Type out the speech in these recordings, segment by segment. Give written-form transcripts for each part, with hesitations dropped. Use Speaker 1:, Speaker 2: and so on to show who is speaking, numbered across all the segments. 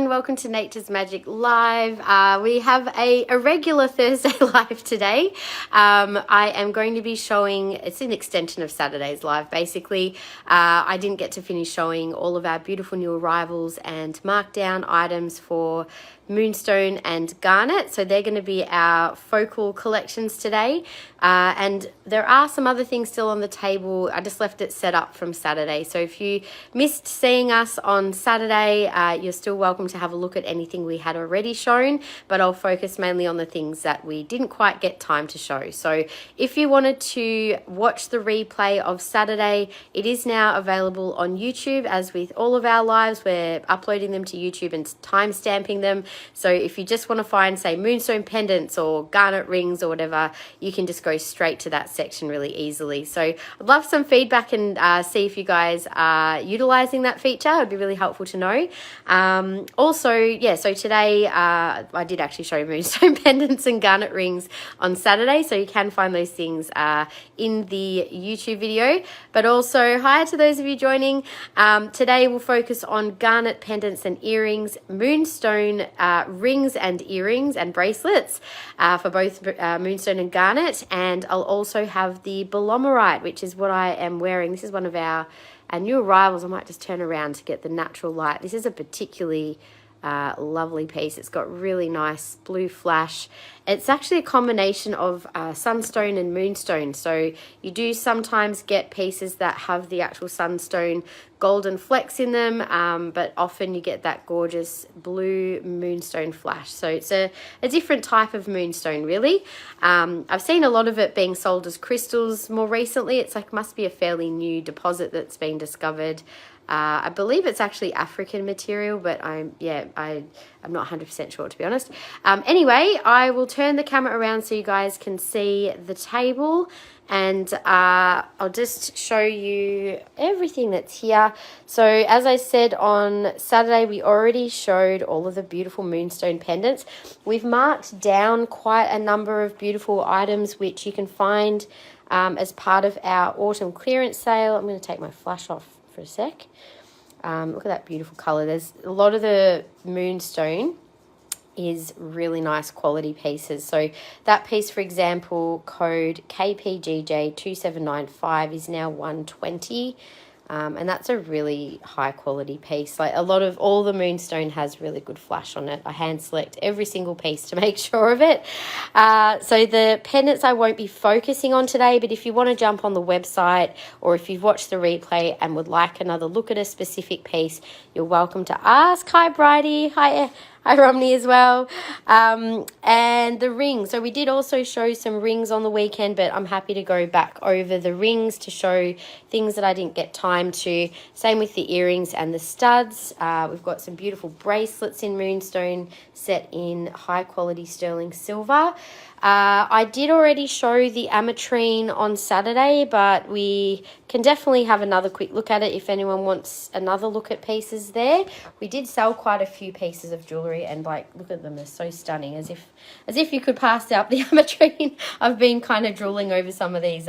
Speaker 1: everyone, welcome to Nature's Magic Live. We have a regular Thursday live today. I am going to be showing, it's an extension of Saturday's live basically. I didn't get to finish showing all of our beautiful new arrivals and markdown items for Moonstone and Garnet, so they're going to be our focal collections today, and there are some other things still on the table. I just left it set up from Saturday, so if you missed seeing us on Saturday, you're still welcome to have a look at anything we had already shown, but I'll focus mainly on the things that we didn't quite get time to show. So if you wanted to watch the replay of Saturday, it is now available on YouTube. As with all of our lives, we're uploading them to YouTube and time stamping them. So if you just want to find, say, Moonstone pendants or Garnet rings or whatever, you can just go straight to that section really easily. So I'd love some feedback and see if you guys are utilizing that feature. It would be really helpful to know. Also, yeah, so today I did actually show Moonstone pendants and Garnet rings on Saturday, so you can find those things in the YouTube video. But also, hi to those of you joining. Today we'll focus on Garnet pendants and earrings, Moonstone rings and earrings and bracelets for both Moonstone and Garnet, and I'll also have the Belomorite, which is what I am wearing. This is one of our new arrivals. I might just turn around to get the natural light. This is a particularly lovely piece. It's got really nice blue flash. It's actually a combination of sunstone and moonstone, so you do sometimes get pieces that have the actual sunstone golden flecks in them, but often you get that gorgeous blue moonstone flash. So it's a different type of moonstone really. I've seen a lot of it being sold as crystals more recently. It's like must be a fairly new deposit that's been discovered. I believe it's actually African material, but I'm not 100% sure, to be honest. Anyway, I will turn the camera around so you guys can see the table, and I'll just show you everything that's here. So as I said on Saturday, we already showed all of the beautiful Moonstone pendants. We've marked down quite a number of beautiful items which you can find as part of our autumn clearance sale. I'm going to take my flash off for a sec. Look at that beautiful color. There's a lot of the Moonstone is really nice quality pieces. So that piece, for example, code KPGJ2795 is now 120. And that's a really high quality piece. Like all the Moonstone has really good flash on it. I hand select every single piece to make sure of it. So the pendants I won't be focusing on today, but if you want to jump on the website or if you've watched the replay and would like another look at a specific piece, you're welcome to ask. Hi, Bridie. Hi, Romney as well. And the rings. So we did also show some rings on the weekend, but I'm happy to go back over the rings to show things that I didn't get time to. Same with the earrings and the studs. We've got some beautiful bracelets in Moonstone set in high quality sterling silver. I did already show the ametrine on Saturday, but we can definitely have another quick look at it if anyone wants another look at pieces there. We did sell quite a few pieces of jewellery, and like, look at them, they're so stunning, as if you could pass out the ametrine. I've been kind of drooling over some of these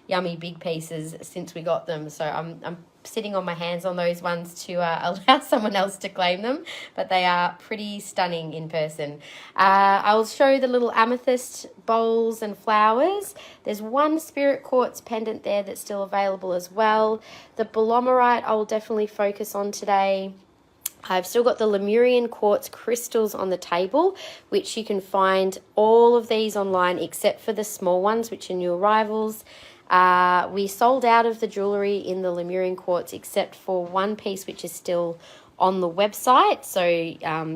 Speaker 1: yummy big pieces since we got them, so I'm sitting on my hands on those ones to allow someone else to claim them, but they are pretty stunning in person. I'll show the little amethyst bowls and flowers. There's one spirit quartz pendant there that's still available as well. The Belomorite I will definitely focus on today. I've still got the Lemurian quartz crystals on the table, which you can find all of these online except for the small ones, which are new arrivals. We sold out of the jewellery in the Lemurian quartz except for one piece which is still on the website, so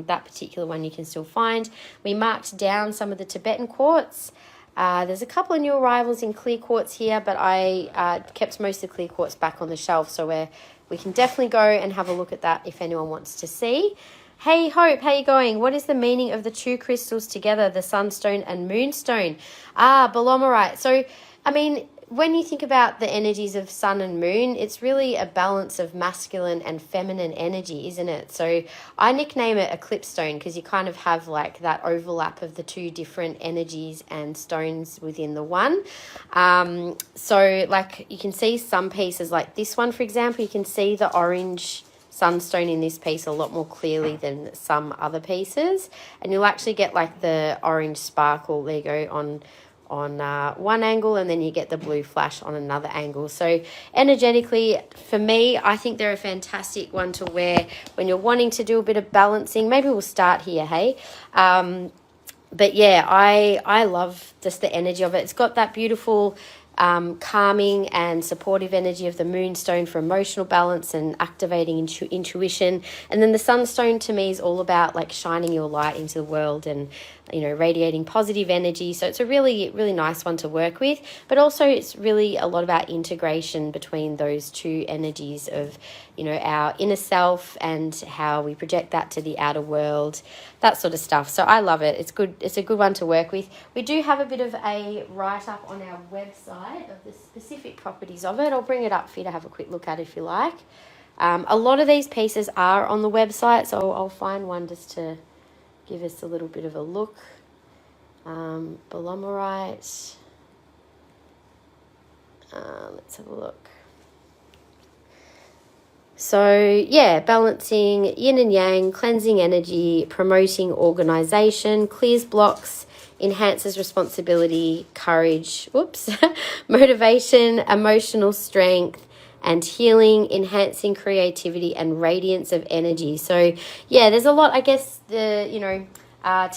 Speaker 1: that particular one you can still find. We marked down some of the Tibetan quartz. There's a couple of new arrivals in clear quartz here, but I kept most of the clear quartz back on the shelf, so we can definitely go and have a look at that if anyone wants to see. Hey Hope, how you going? What is the meaning of the two crystals together, the sunstone and moonstone? Belomorite. So, I mean, when you think about the energies of sun and moon, it's really a balance of masculine and feminine energy, isn't it? So I nickname it eclipse stone because you kind of have like that overlap of the two different energies and stones within the one. So like you can see some pieces like this one, for example, you can see the orange sunstone in this piece a lot more clearly than some other pieces, and you'll actually get like the orange sparkle, there you go, on one angle, and then you get the blue flash on another angle. So energetically, for me, I think they're a fantastic one to wear when you're wanting to do a bit of balancing. Maybe we'll start here, hey? But yeah, I love just the energy of it. It's got that beautiful calming and supportive energy of the Moonstone for emotional balance and activating intuition. And then the Sunstone to me is all about like shining your light into the world and, you know, radiating positive energy. So it's a really, really nice one to work with. But also it's really a lot about integration between those two energies of, you know, our inner self and how we project that to the outer world, that sort of stuff. So I love it. It's good. It's a good one to work with. We do have a bit of a write-up on our website of the specific properties of it. I'll bring it up for you to have a quick look at if you like. A lot of these pieces are on the website, so I'll find one just to give us a little bit of a look. Belomorite. Let's have a look. So yeah, balancing yin and yang, cleansing energy, promoting organization, clears blocks, enhances responsibility, courage, motivation, emotional strength, and healing, enhancing creativity and radiance of energy. So yeah, there's a lot, I guess, to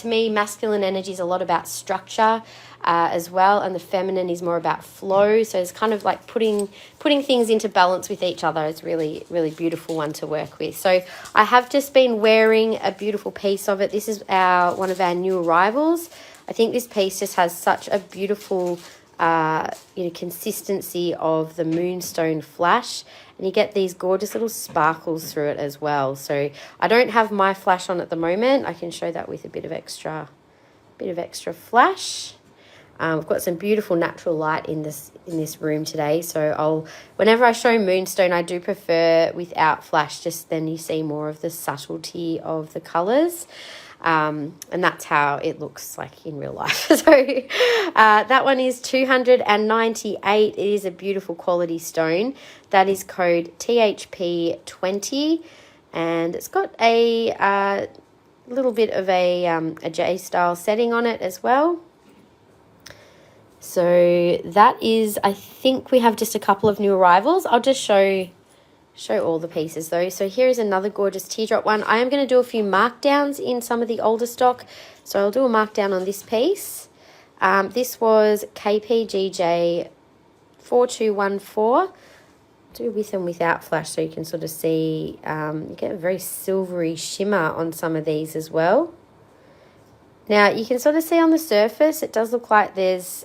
Speaker 1: me, masculine energy is a lot about structure as well, and the feminine is more about flow. So it's kind of like putting things into balance with each other. It's really, really beautiful one to work with. So I have just been wearing a beautiful piece of it. This is one of our new arrivals. I think this piece just has such a beautiful consistency of the Moonstone flash, and you get these gorgeous little sparkles through it as well. So I don't have my flash on at the moment. I can show that with a bit of extra flash. We've got some beautiful natural light in this room today, so whenever I show Moonstone, I do prefer without flash, just then you see more of the subtlety of the colors. And that's how it looks like in real life. So that one is $298. It is a beautiful quality stone. That is code THP20, and it's got a little bit of a J-style setting on it as well. So that is, I think we have just a couple of new arrivals. I'll just show all the pieces though. So here is another gorgeous teardrop one. I am going to do a few markdowns in some of the older stock. So I'll do a markdown on this piece. This was KPGJ 4214. Do with and without flash so you can sort of see, you get a very silvery shimmer on some of these as well. Now you can sort of see on the surface, it does look like there's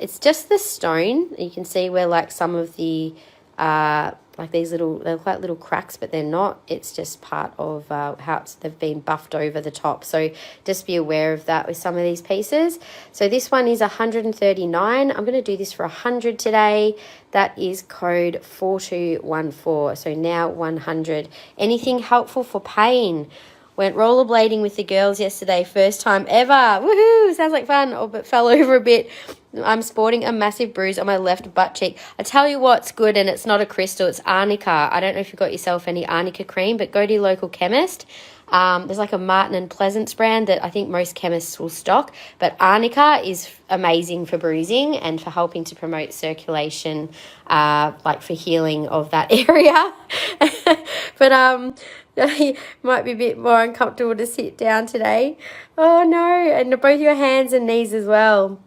Speaker 1: it's just the stone. You can see where like some of the like these they're like little cracks, but they're not. It's just part of how they've been buffed over the top. So just be aware of that with some of these pieces. So this one is $139. I'm going to do this for $100 today. That is code 4214. So now 100. Anything helpful for pain? Went rollerblading with the girls yesterday, first time ever. Woohoo! Sounds like fun. Oh, but fell over a bit. I'm sporting a massive bruise on my left butt cheek. I tell you what's good, and it's not a crystal, it's arnica. I don't know if you've got yourself any arnica cream, but go to your local chemist. There's like a Martin and Pleasance brand that I think most chemists will stock, but arnica is amazing for bruising and for helping to promote circulation, like for healing of that area. But it might be a bit more uncomfortable to sit down today. Oh no, and both your hands and knees as well.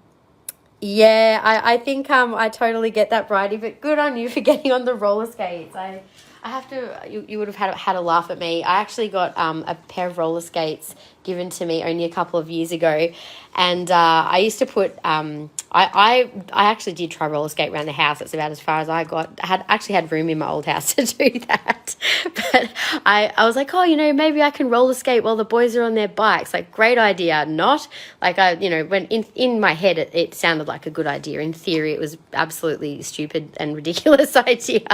Speaker 1: Yeah, I think I totally get that, Bridie, but good on you for getting on the roller skates. I have to, you would have had a laugh at me. I actually got a pair of roller skates given to me only a couple of years ago, and I used to put I actually did try roller skate around the house. That's about as far as I got. I actually had room in my old house to do that, but I was like, oh, maybe I can roller skate while the boys are on their bikes. Like, great idea. Not like when in my head it sounded like a good idea. In theory, it was absolutely stupid and ridiculous idea.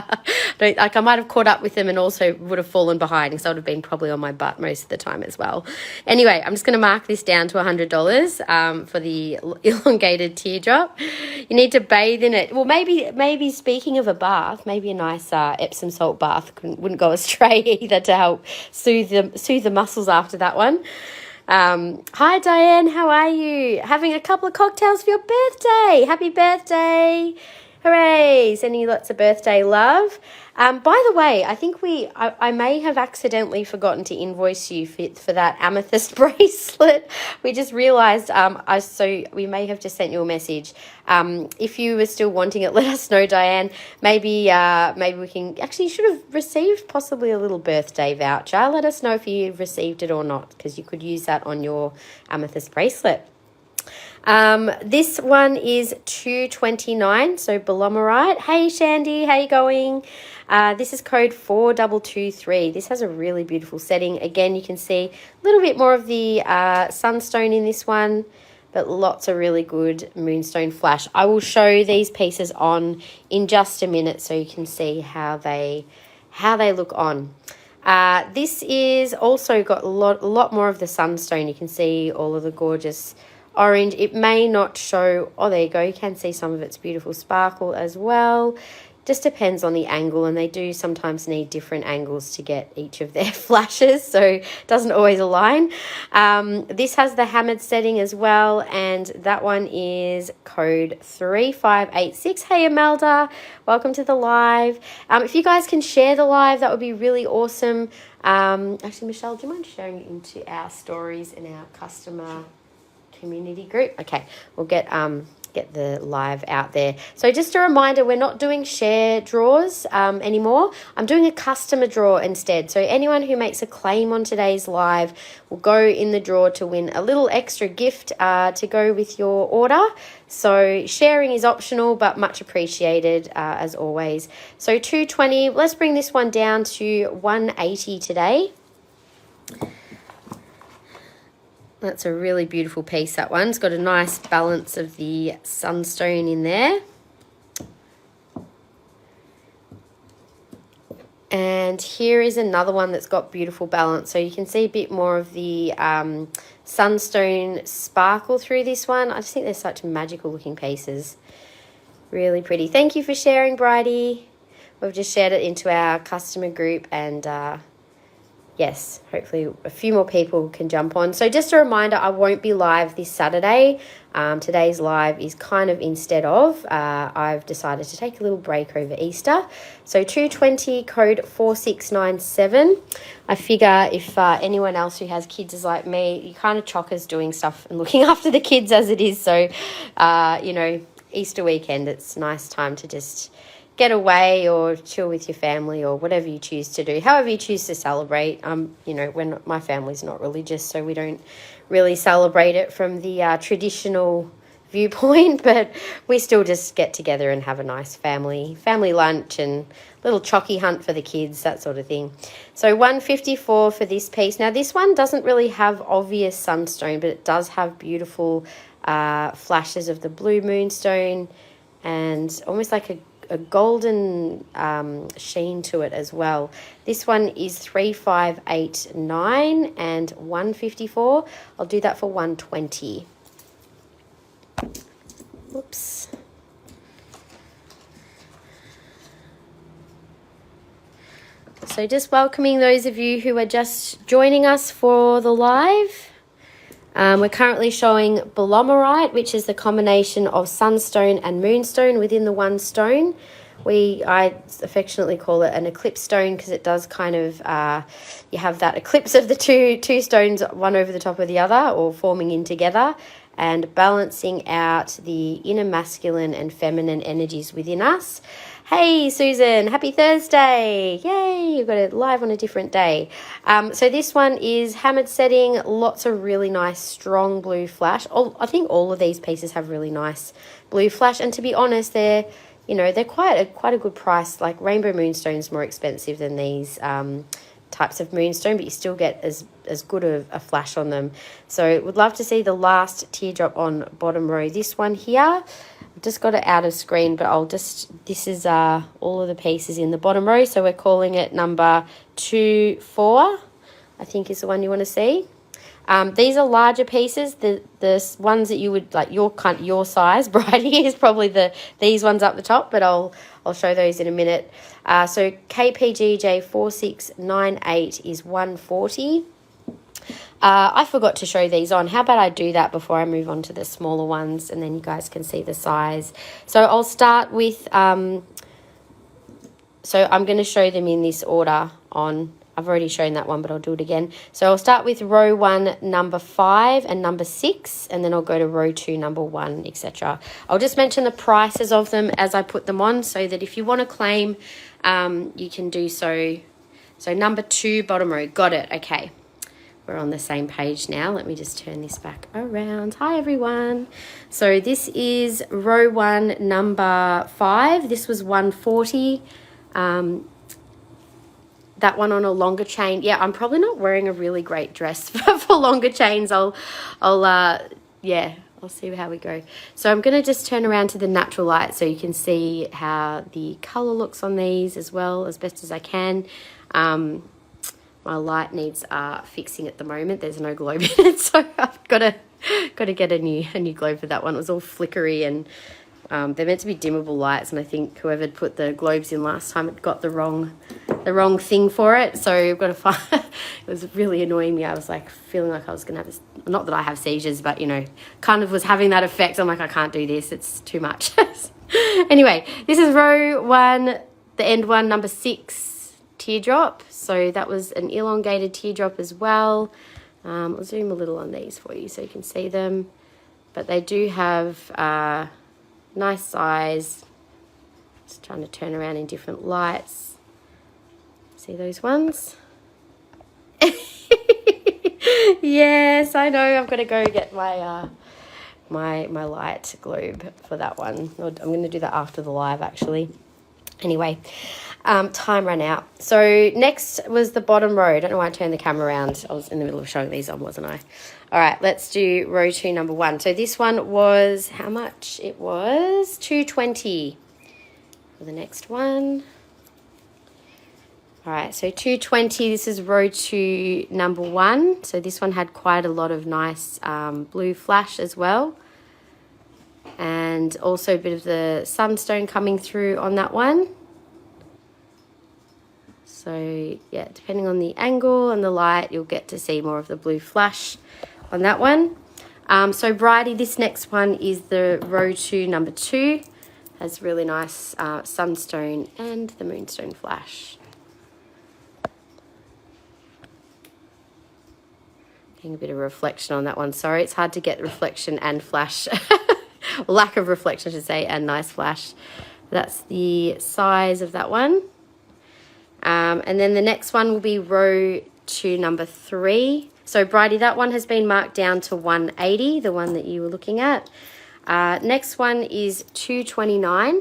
Speaker 1: Like, I might have caught up with them and also would have fallen behind, because I would have been probably on my butt most of the time as well. Anyway, Anyway, I'm just going to mark this down to $100 for the elongated teardrop. You need to bathe in it. Well, maybe speaking of a bath, maybe a nice Epsom salt bath wouldn't go astray either to help soothe the muscles after that one. Hi, Diane. How are you? Having a couple of cocktails for your birthday. Happy birthday. Hooray. Sending you lots of birthday love. By the way, I think I may have accidentally forgotten to invoice you for that amethyst bracelet. We just realised, so we may have just sent you a message. If you were still wanting it, let us know, Diane. Maybe we can, actually you should have received possibly a little birthday voucher. Let us know if you received it or not, because you could use that on your amethyst bracelet. This one is $2.29, so Belomorite. Hey Shandy, how you going? This is code 4223. This has a really beautiful setting. Again, you can see a little bit more of the sunstone in this one, but lots of really good moonstone flash. I will show these pieces on in just a minute so you can see how they look on. This is also got a lot more of the sunstone. You can see all of the gorgeous orange. It may not show, oh there you go, you can see some of its beautiful sparkle as well. Just depends on the angle, and they do sometimes need different angles to get each of their flashes, so it doesn't always align. This has the hammered setting as well, and that one is code 3586. Hey Imelda, welcome to the live. If you guys can share the live, that would be really awesome. Actually, Michelle, do you mind sharing it into our stories in our customer community group? Okay, we'll get the live out there. So just a reminder, we're not doing share draws anymore. I'm doing a customer draw instead. So anyone who makes a claim on today's live will go in the draw to win a little extra gift to go with your order. So sharing is optional, but much appreciated as always. So $2.20, let's bring this one down to $1.80 today. That's a really beautiful piece, that one. It's got a nice balance of the sunstone in there. And here is another one that's got beautiful balance. So you can see a bit more of the sunstone sparkle through this one. I just think they're such magical looking pieces. Really pretty. Thank you for sharing, Bridie. We've just shared it into our customer group, and yes, hopefully a few more people can jump on. So just a reminder, I won't be live this Saturday. Today's live is kind of instead of. I've decided to take a little break over Easter. So $2.20, code 4697. I figure if anyone else who has kids is like me, you kind of chockers doing stuff and looking after the kids as it is. So, Easter weekend, it's a nice time to just get away or chill with your family or whatever you choose to do, however you choose to celebrate. When my family's not religious, so we don't really celebrate it from the traditional viewpoint, but we still just get together and have a nice family lunch and little chocky hunt for the kids, that sort of thing. So $1.54 for this piece. Now this one doesn't really have obvious sunstone, but it does have beautiful flashes of the blue moonstone and almost like a golden sheen to it as well. This one is 3589 and 154. I'll do that for 120. Whoops. So just welcoming those of you who are just joining us for the live. We're currently showing Belomorite, which is the combination of sunstone and moonstone within the one stone. I affectionately call it an eclipse stone because it does kind of, you have that eclipse of the two stones, one over the top of the other or forming in together and balancing out the inner masculine and feminine energies within us. Hey, Susan, happy Thursday. Yay, you've got it live on a different day. So this one is hammered setting, lots of really nice, strong blue flash. I think all of these pieces have really nice blue flash. And to be honest, they're quite a good price. Like Rainbow Moonstone's more expensive than these types of moonstone, but you still get as good a flash on them. So would love to see the last teardrop on bottom row. This one here, I've just got it out of screen, but this is all of the pieces in the bottom row. So we're calling it number 24, I think is the one you want to see. These are larger pieces. The ones that you would like your size, Bridie, is probably these ones up the top, but I'll show those in a minute. So KPGJ 4698 is 140. I forgot to show these on. How about I do that before I move on to the smaller ones, and then you guys can see the size. So I'll start with, so I'm going to show them in this order on, I've already shown that one, but I'll do it again. So I'll start with row 1, number 5 and number 6, and then I'll go to row 2, number 1, etc. I'll just mention the prices of them as I put them on, so that if you want to claim, you can do so. So number 2, bottom row, got it, okay. We're on the same page now. Let me just turn this back around. Hi, everyone. So this is row 1, number 5. This was 140. That one on a longer chain. Yeah, I'm probably not wearing a really great dress for longer chains. I'll see how we go. So I'm going to just turn around to the natural light so you can see how the color looks on these as well, as best as I can. My light needs fixing at the moment. There's no globe in it, so I've got to get a new globe for that one. It was all flickery, and they're meant to be dimmable lights, and I think whoever put the globes in last time had got the wrong thing for it. So I've got to find. It was really annoying me. I was like feeling like I was gonna have this. Not that I have seizures, but you know, kind of was having that effect. I'm like, I can't do this. It's too much. Anyway, this is row 1, the end one, number 6. Teardrop. So that was an elongated teardrop as well. I'll zoom a little on these for you so you can see them, but they do have nice size. Just trying to turn around in different lights. See those ones? Yes, I know. I've got to go get my my light globe for that one. I'm going to do that after the live, actually. Anyway, time ran out. So next was the bottom row. I don't know why I turned the camera around. I was in the middle of showing these on, wasn't I? All right, let's do row 2, number 1. So this one was how much? It was 220 for the next one. All right, so 220. This is row 2, number 1. So this one had quite a lot of nice blue flash as well. And also a bit of the sunstone coming through on that one. So yeah, depending on the angle and the light, you'll get to see more of the blue flash on that one. So Bridie, this next one is the row 2, number 2. Has really nice sunstone and the moonstone flash. Getting a bit of reflection on that one. Sorry, it's hard to get reflection and flash. Lack of reflection, I should say, and nice flash. That's the size of that one. And then the next one will be row 2, number 3. So Bridie, that one has been marked down to 180, the one that you were looking at. Next one is 229.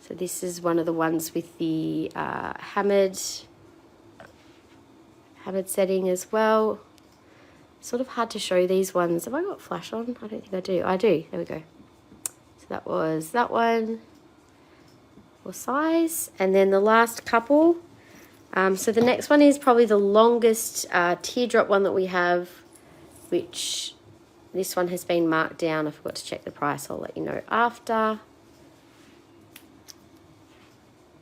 Speaker 1: So this is one of the ones with the hammered setting as well. Sort of hard to show these ones. Have I got flash on? I don't think I do. I do. There we go. So that was that one. Or size. And then the last couple. So the next one is probably the longest teardrop one that we have, which this one has been marked down. I forgot to check the price. I'll let you know after.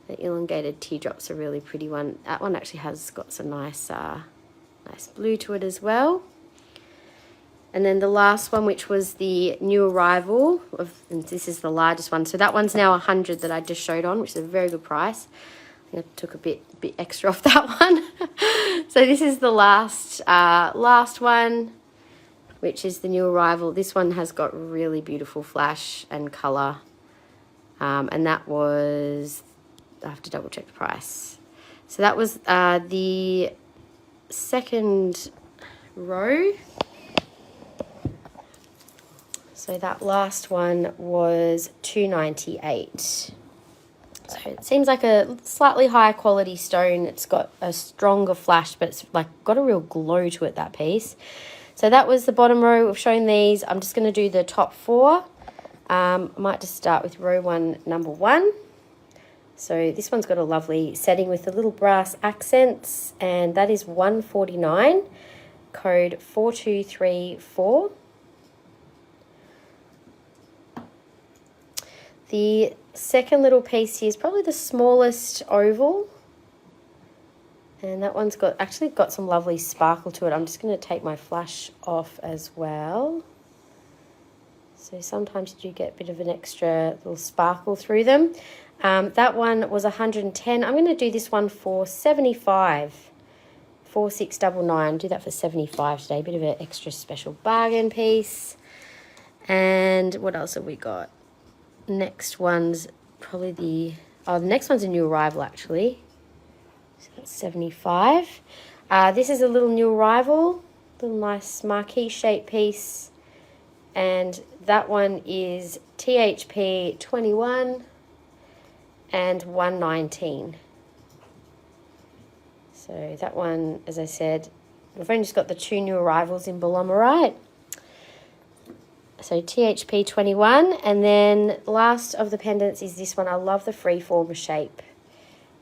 Speaker 1: The elongated teardrop's a really pretty one. That one actually has got some nice nice blue to it as well. And then the last one, which was the new arrival, and this is the largest one. So that one's now 100 that I just showed on, which is a very good price. I think I took a bit extra off that one. So this is the last one, which is the new arrival. This one has got really beautiful flash and colour. And that was, I have to double check the price. So that was the second row. So that last one was 298. So it seems like a slightly higher quality stone. It's got a stronger flash, but it's like got a real glow to it, that piece. So that was the bottom row. We've shown these. I'm just going to do the top 4. I might just start with row 1, number 1. So this one's got a lovely setting with the little brass accents, and that is $149, code 4234. The second little piece here is probably the smallest oval, and that one's actually got some lovely sparkle to it. I'm just going to take my flash off as well. So sometimes you do get a bit of an extra little sparkle through them. That one was 110. I'm going to do this one for 75. 4699. Do that for 75 today. Bit of an extra special bargain piece. And what else have we got? Next one's probably the next one's a new arrival actually. So that's 75. This is a little new arrival, little nice marquee shape piece, and that one is THP 21 and 119. So that one, as I said, I've only just got the two new arrivals in Belomorite. So THP 21, and then last of the pendants is this one. I love the freeform shape,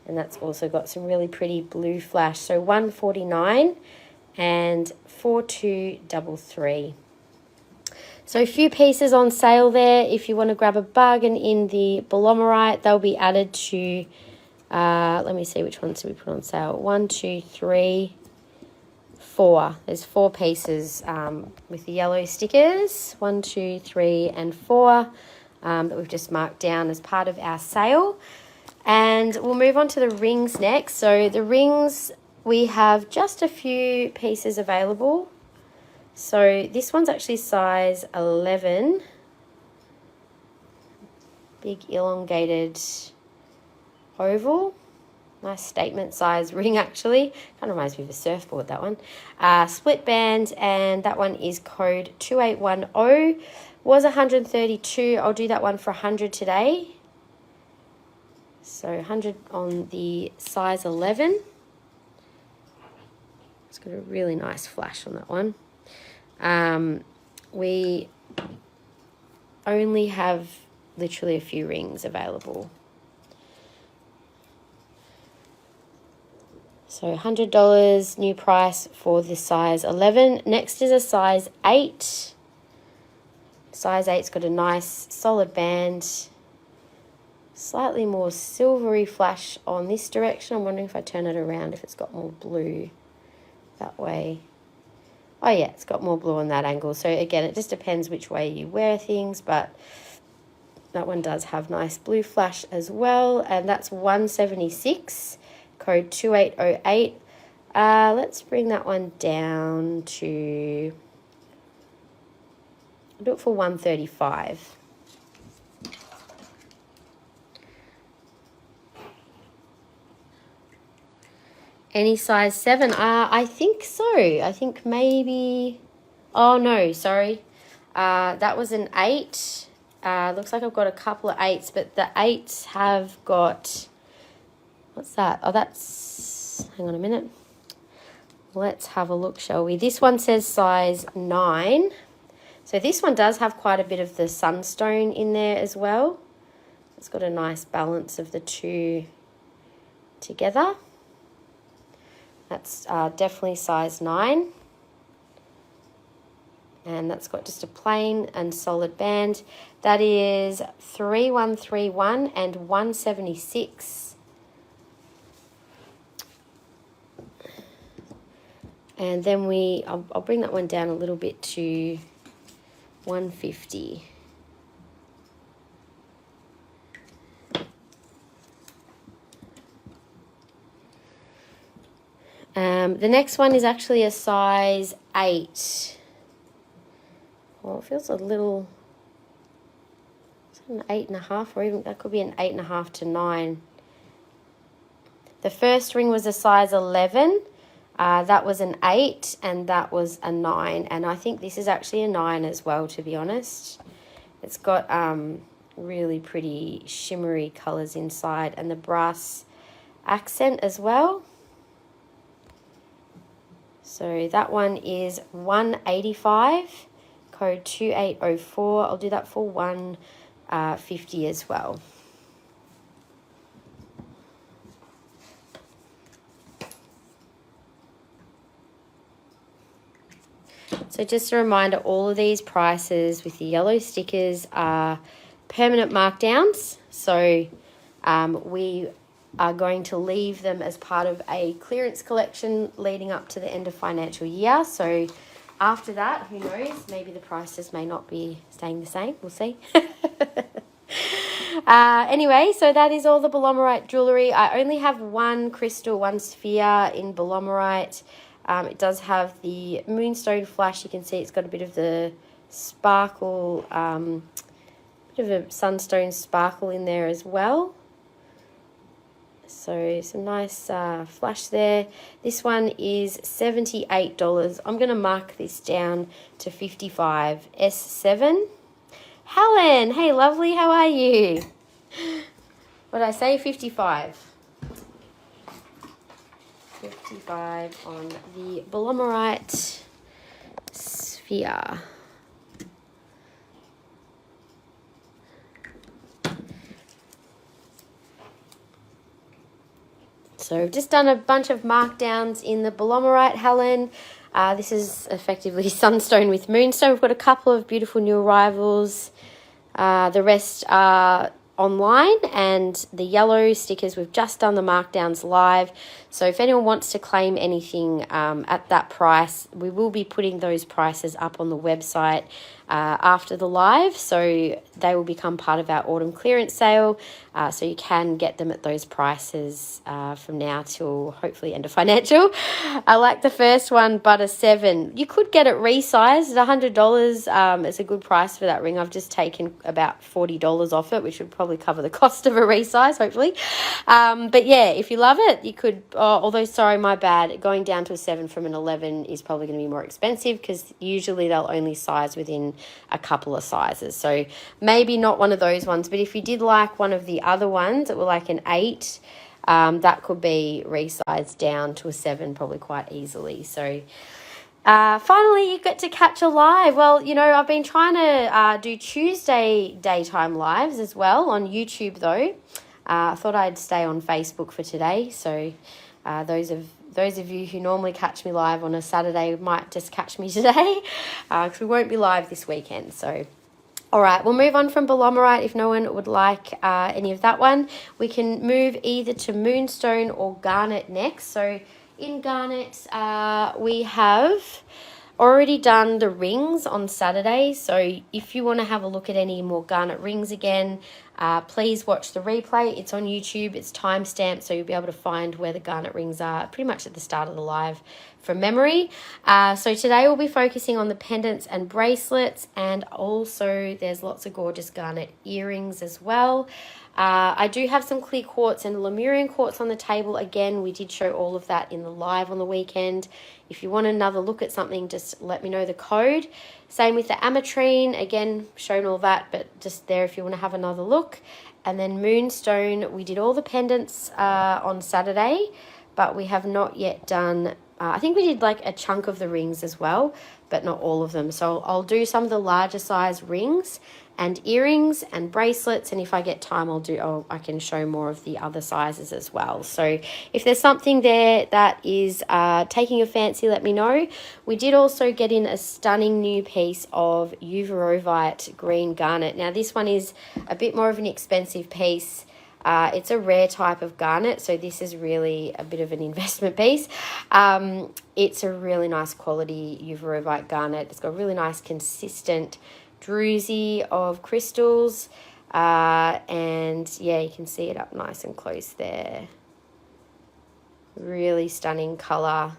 Speaker 1: and that's also got some really pretty blue flash. So 149 and 4233. So a few pieces on sale there. If you want to grab a bargain in the Belomorite, they'll be added to, let me see which ones we put on sale. 1, 2, 3, 4. There's 4 pieces with the yellow stickers. 1, 2, 3, and 4 that we've just marked down as part of our sale. And we'll move on to the rings next. So the rings, we have just a few pieces available. So this one's actually size 11. Big elongated oval. Nice statement size ring actually. Kind of reminds me of a surfboard, that one. Split band, and that one is code 2810. Was 132. I'll do that one for 100 today. So 100 on the size 11. It's got a really nice flash on that one. We only have literally a few rings available. So $100 new price for the size 11. Next is a size 8. Size 8's got a nice solid band. Slightly more silvery flash on this direction. I'm wondering if I turn it around if it's got more blue that way. Oh yeah, it's got more blue on that angle. So again, it just depends which way you wear things, but that one does have nice blue flash as well. And that's 176, code 2808. Let's bring that one down to, I'll do it for 135. Any size 7? I think so. I think maybe... Oh, no, sorry. That was an 8. Looks like I've got a couple of 8s, but the 8s have got... What's that? Oh, that's... Hang on a minute. Let's have a look, shall we? This one says size 9. So this one does have quite a bit of the sunstone in there as well. It's got a nice balance of the two together. That's definitely size 9. And that's got just a plain and solid band. That is 3131 and 176. And then I'll bring that one down a little bit to 150. The next one is actually a size 8. Well, it feels a little, is it an 8.5, or even that could be an 8.5 to 9. The first ring was a size 11. That was an 8, and that was a 9. And I think this is actually a 9 as well, to be honest. It's got really pretty shimmery colours inside, and the brass accent as well. So that one is 185, code 2804. I'll do that for 150 as well. So just a reminder, all of these prices with the yellow stickers are permanent markdowns. So we are going to leave them as part of a clearance collection leading up to the end of financial year. So after that, who knows, maybe the prices may not be staying the same. We'll see. Anyway, so that is all the Belomorite jewellery. I only have one crystal, one sphere in Belomorite. It does have the Moonstone flash. You can see it's got a bit of the sparkle, bit of a sunstone sparkle in there as well. So some nice flash there. This one is $78. I'm going to mark this down to 55. S7. Helen, hey lovely, how are you? What did I say? 55. 55 on the Belomorite sphere. So I've just done a bunch of markdowns in the Belomorite, Helen. This is effectively Sunstone with Moonstone. We've got a couple of beautiful new arrivals. The rest are online, and the yellow stickers, we've just done the markdowns live. So if anyone wants to claim anything at that price, we will be putting those prices up on the website after the live. So they will become part of our autumn clearance sale. So you can get them at those prices from now till hopefully end of financial. I like the first one, but a 7. You could get it resized at $100. It's a good price for that ring. I've just taken about $40 off it, which would probably cover the cost of a resize, hopefully. But yeah, if you love it, you could, although sorry, my bad, going down to a 7 from an 11 is probably going to be more expensive because usually they'll only size within a couple of sizes. So maybe not one of those ones, but if you did like one of the other ones that were like an 8, that could be resized down to a 7 probably quite easily. So finally you get to catch a live. Well, you know, I've been trying to do Tuesday daytime lives as well on YouTube though. I thought I'd stay on Facebook for today. So those of you who normally catch me live on a Saturday might just catch me today because we won't be live this weekend. So all right, we'll move on from Belomorite if no one would like any of that one. We can move either to Moonstone or Garnet next. So in Garnet, we have already done the rings on Saturday. So if you want to have a look at any more Garnet rings again, please watch the replay. It's on YouTube. It's timestamped, so you'll be able to find where the Garnet rings are pretty much at the start of the live from memory. So today we'll be focusing on the pendants and bracelets, and also there's lots of gorgeous Garnet earrings as well. I do have some clear quartz and Lemurian quartz on the table. Again, we did show all of that in the live on the weekend. If you want another look at something, just let me know the code. Same with the ametrine. Again, shown all that, but just there if you want to have another look. And then Moonstone, we did all the pendants on Saturday, but we have not yet done, I think we did like a chunk of the rings as well, but not all of them. So I'll do some of the larger size rings and earrings and bracelets, and if I get time I can show more of the other sizes as well. So if there's something there that is taking your fancy, let me know. We did also get in a stunning new piece of Uvarovite green garnet. Now this one is a bit more of an expensive piece. It's a rare type of garnet, so this is really a bit of an investment piece. It's a really nice quality Uvarovite garnet. It's got a really nice consistent druzy of crystals, and yeah, you can see it up nice and close there. Really stunning color.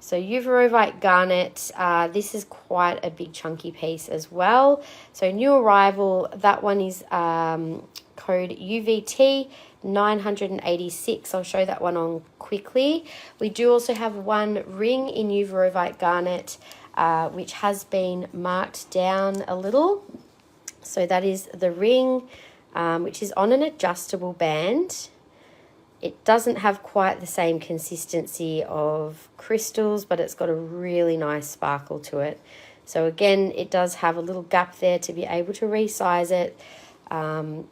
Speaker 1: So Uvarovite garnet, this is quite a big chunky piece as well. So new arrival, that one is code UVT 986. I'll show that one on quickly. We do also have one ring in Uvarovite garnet, which has been marked down a little. So that is the ring, which is on an adjustable band. It doesn't have quite the same consistency of crystals, but it's got a really nice sparkle to it. So again, it does have a little gap there to be able to resize it. And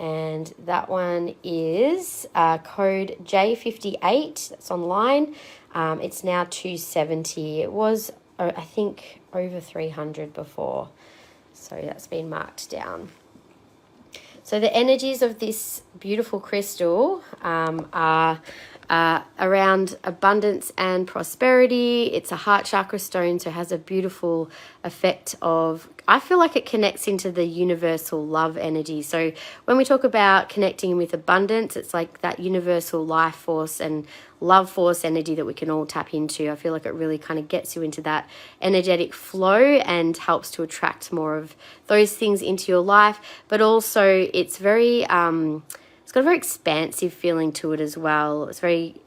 Speaker 1: and that one is code J58. That's online. It's now $270. It was, I think, over $300 before, so that's been marked down. So the energies of this beautiful crystal are around abundance and prosperity. It's a heart chakra stone, so it has a beautiful effect of, I feel like it connects into the universal love energy. So when we talk about connecting with abundance, it's like that universal life force and love force energy that we can all tap into. I feel like it really kind of gets you into that energetic flow and helps to attract more of those things into your life. But also it's very it's got a very expansive feeling to it as well. It's very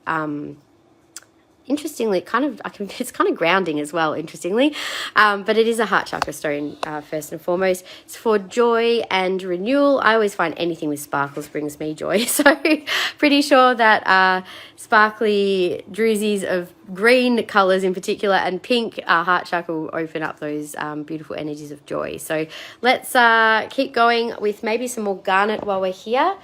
Speaker 1: interestingly, it's kind of grounding as well, interestingly. But it is a heart chakra stone, first and foremost. It's for joy and renewal. I always find anything with sparkles brings me joy. So pretty sure that sparkly drusies of green colours in particular and pink heart chakra will open up those beautiful energies of joy. So let's keep going with maybe some more garnet while we're here.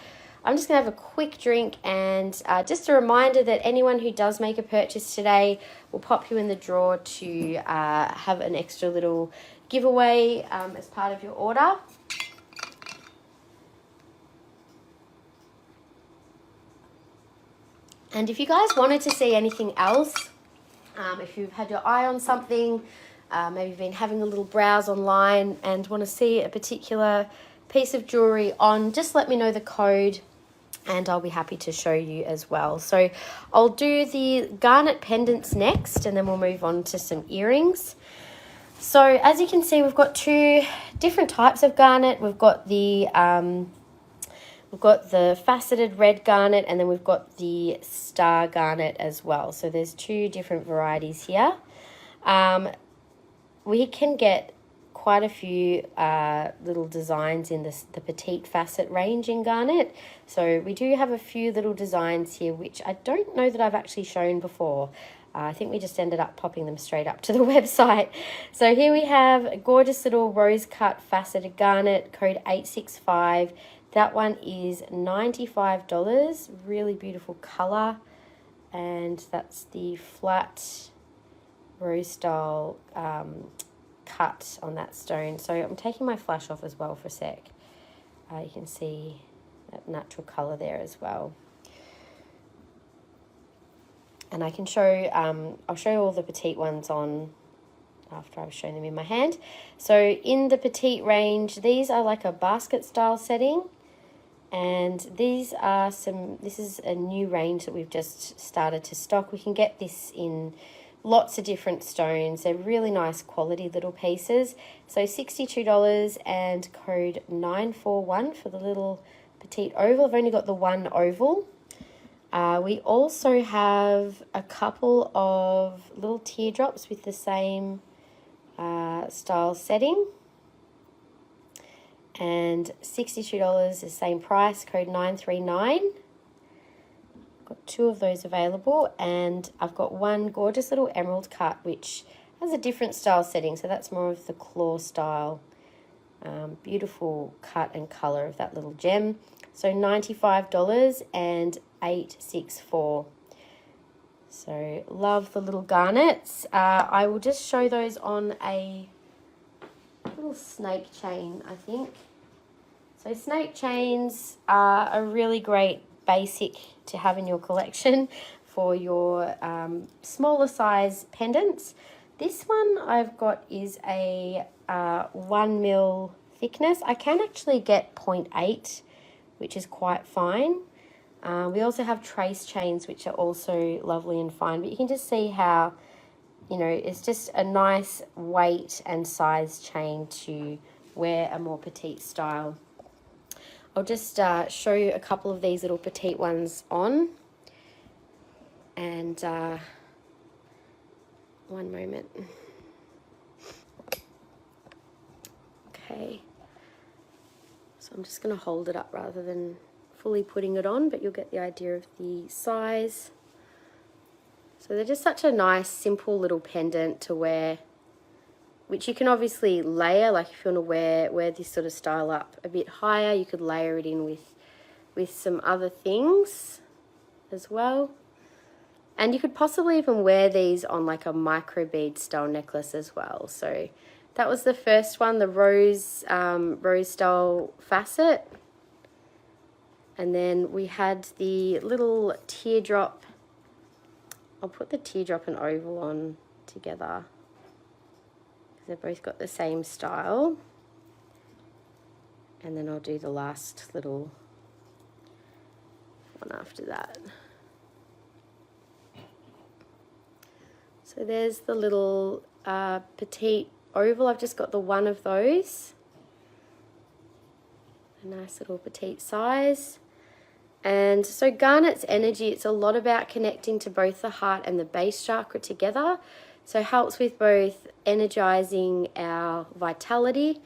Speaker 1: I'm just going to have a quick drink, and just a reminder that anyone who does make a purchase today will pop you in the draw to have an extra little giveaway as part of your order. And if you guys wanted to see anything else, if you've had your eye on something, maybe you've been having a little browse online and want to see a particular piece of jewellery on, just let me know the code and I'll be happy to show you as well. So I'll do the garnet pendants next, and then we'll move on to some earrings. So as you can see, we've got two different types of garnet. We've got the faceted red garnet, and then we've got the star garnet as well. So there's two different varieties here. We can get quite a few little designs in the petite facet range in garnet. So we do have a few little designs here, which I don't know that I've actually shown before. I think we just ended up popping them straight up to the website. So here we have a gorgeous little rose cut faceted garnet, code 865. That one is $95. Really beautiful color, and that's the flat rose style cut on that stone. So I'm taking my flash off as well for a sec. You can see that natural color there as well. And I can show, I'll show you all the petite ones on after I've shown them in my hand. So in the petite range, these are like a basket style setting. And these are this is a new range that we've just started to stock. We can get this in lots of different stones. They're really nice quality little pieces. So $62 and code 941 for the little petite oval. I've only got the one oval. We also have a couple of little teardrops with the same style setting. And $62, the same price, code 939. Got two of those available, and I've got one gorgeous little emerald cut which has a different style setting, so that's more of the claw style. Beautiful cut and color of that little gem. So $95 and 864. So love the little garnets. I will just show those on a little snake chain, I think. So snake chains are a really great basic to have in your collection for your smaller size pendants. This one I've got is a 1 mil thickness. I can actually get 0.8, which is quite fine. We also have trace chains, which are also lovely and fine, but you can just see how, you know, it's just a nice weight and size chain to wear a more petite style. I'll just show you a couple of these little petite ones on. And one moment. Okay. So I'm just going to hold it up rather than fully putting it on, but you'll get the idea of the size. So they're just such a nice, simple little pendant to wear, which you can obviously layer. Like if you want to wear this sort of style up a bit higher, you could layer it in with with some other things as well. And you could possibly even wear these on like a micro bead style necklace as well. So that was the first one, the rose style facet. And then we had the little teardrop. I'll put the teardrop and oval on together because they've both got the same style. And then I'll do the last little one after that. So there's the little petite oval. I've just got the one of those. A nice little petite size. And so garnet's energy, it's a lot about connecting to both the heart and the base chakra together. So it helps with both energizing our vitality.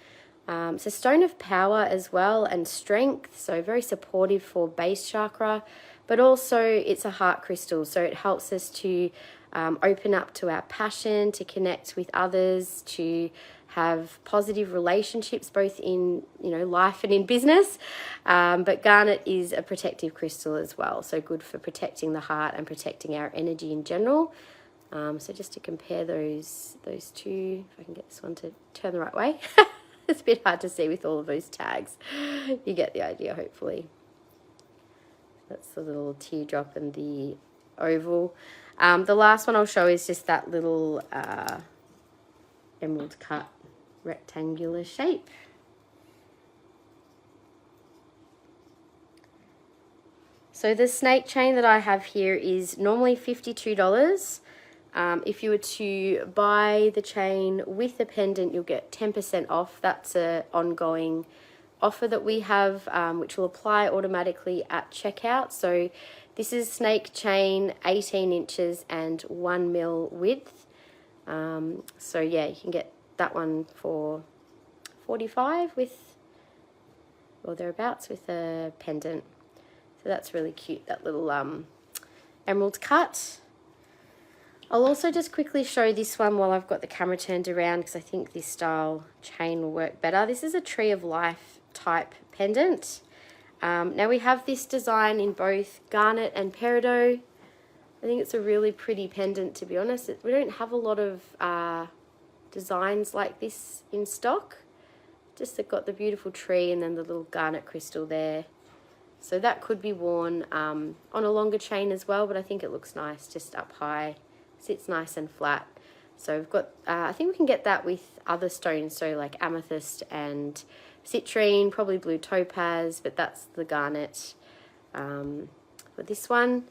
Speaker 1: It's a stone of power as well and strength, so very supportive for base chakra, but also it's a heart crystal, so it helps us to open up to our passion, to connect with others, to have positive relationships both in life and in business. But garnet is a protective crystal as well, so good for protecting the heart and protecting our energy in general. So just to compare those two, if I can get this one to turn the right way. It's a bit hard to see with all of those tags. You get the idea, hopefully. That's the little teardrop and the oval. The last one I'll show is just that little emerald cut rectangular shape. So the snake chain that I have here is normally $52. If you were to buy the chain with the pendant, you'll get 10% off. That's an ongoing offer that we have, which will apply automatically at checkout. So this is snake chain, 18 inches and 1 mil width. So yeah, you can get that one for $45 with, or thereabouts, with a pendant. So that's really cute, that little emerald cut. I'll also just quickly show this one while I've got the camera turned around, because I think this style chain will work better. This is a Tree of Life type pendant. Now we have this design in both garnet and peridot. I think it's a really pretty pendant, to be honest. We don't have a lot of designs like this in stock. Just they've got the beautiful tree and then the little garnet crystal there. So that could be worn on a longer chain as well, but I think it looks nice just up high. Sits nice and flat. So we've got, I think we can get that with other stones, so like amethyst and citrine, probably blue topaz, but that's the garnet for this one.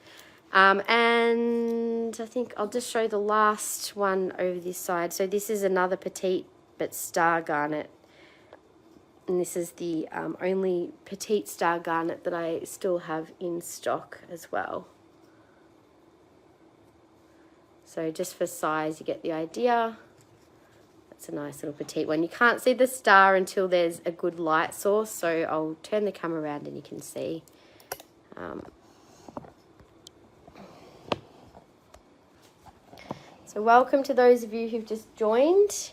Speaker 1: And I think I'll just show the last one over this side. So this is another petite but star garnet. And this is the only petite star garnet that I still have in stock as well. So just for size, you get the idea. That's a nice little petite one. You can't see the star until there's a good light source, so I'll turn the camera around and you can see. So welcome to those of you who've just joined.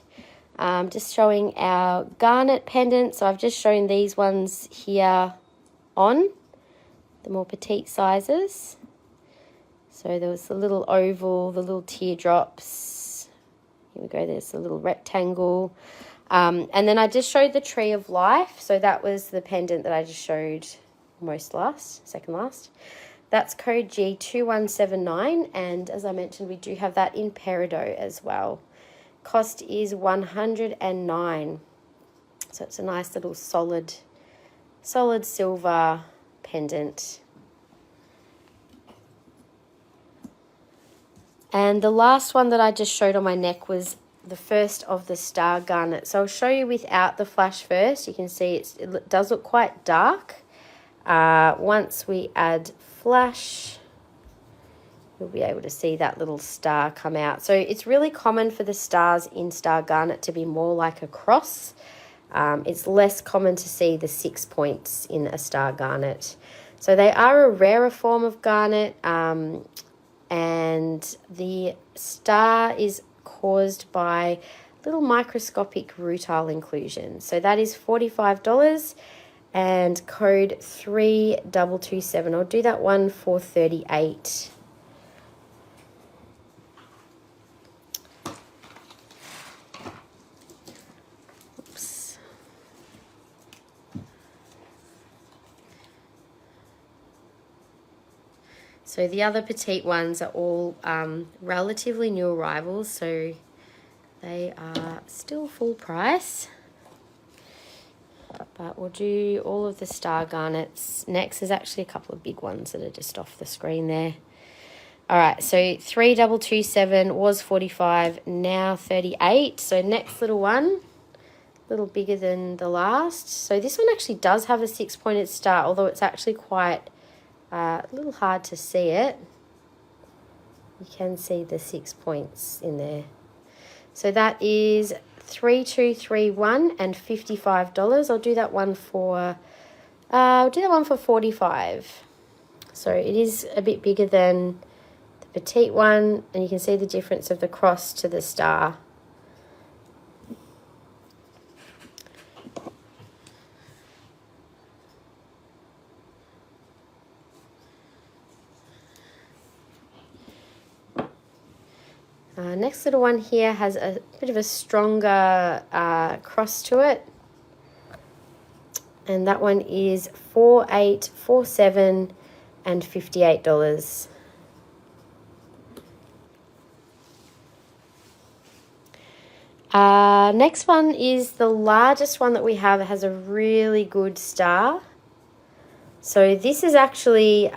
Speaker 1: Just showing our garnet pendant. So I've just shown these ones here on, the more petite sizes. So there was the little oval, the little teardrops. Here we go, there's the little rectangle. And then I just showed the Tree of Life. So that was the pendant that I just showed second last. That's code G2179. And as I mentioned, we do have that in peridot as well. Cost is $109. So it's a nice little solid silver pendant. And the last one that I just showed on my neck was the first of the star garnet. So I'll show you without the flash first. You can see it does look quite dark. Once we add flash, you'll be able to see that little star come out. So it's really common for the stars in star garnet to be more like a cross. It's less common to see the 6 points in a star garnet. So they are a rarer form of garnet. And the star is caused by little microscopic rutile inclusion. So that is $45. and code 3227. I'll do that one for $38. Oops. So the other petite ones are all relatively new arrivals, so they are still full price. But we'll do all of the star garnets next. There's actually a couple of big ones that are just off the screen there. All right, so 3227 was 45, now 38. So next little one, a little bigger than the last. So this one actually does have a 6-pointed star, although it's actually quite a little hard to see it. You can see the 6 points in there. So that is 3231 and $55. I'll do that one for $45. So it is a bit bigger than the petite one, and you can see the difference of the cross to the star. Next little one here has a bit of a stronger cross to it, and that one is 4847 and $58. Next one is the largest one that we have. It has a really good star. So this is actually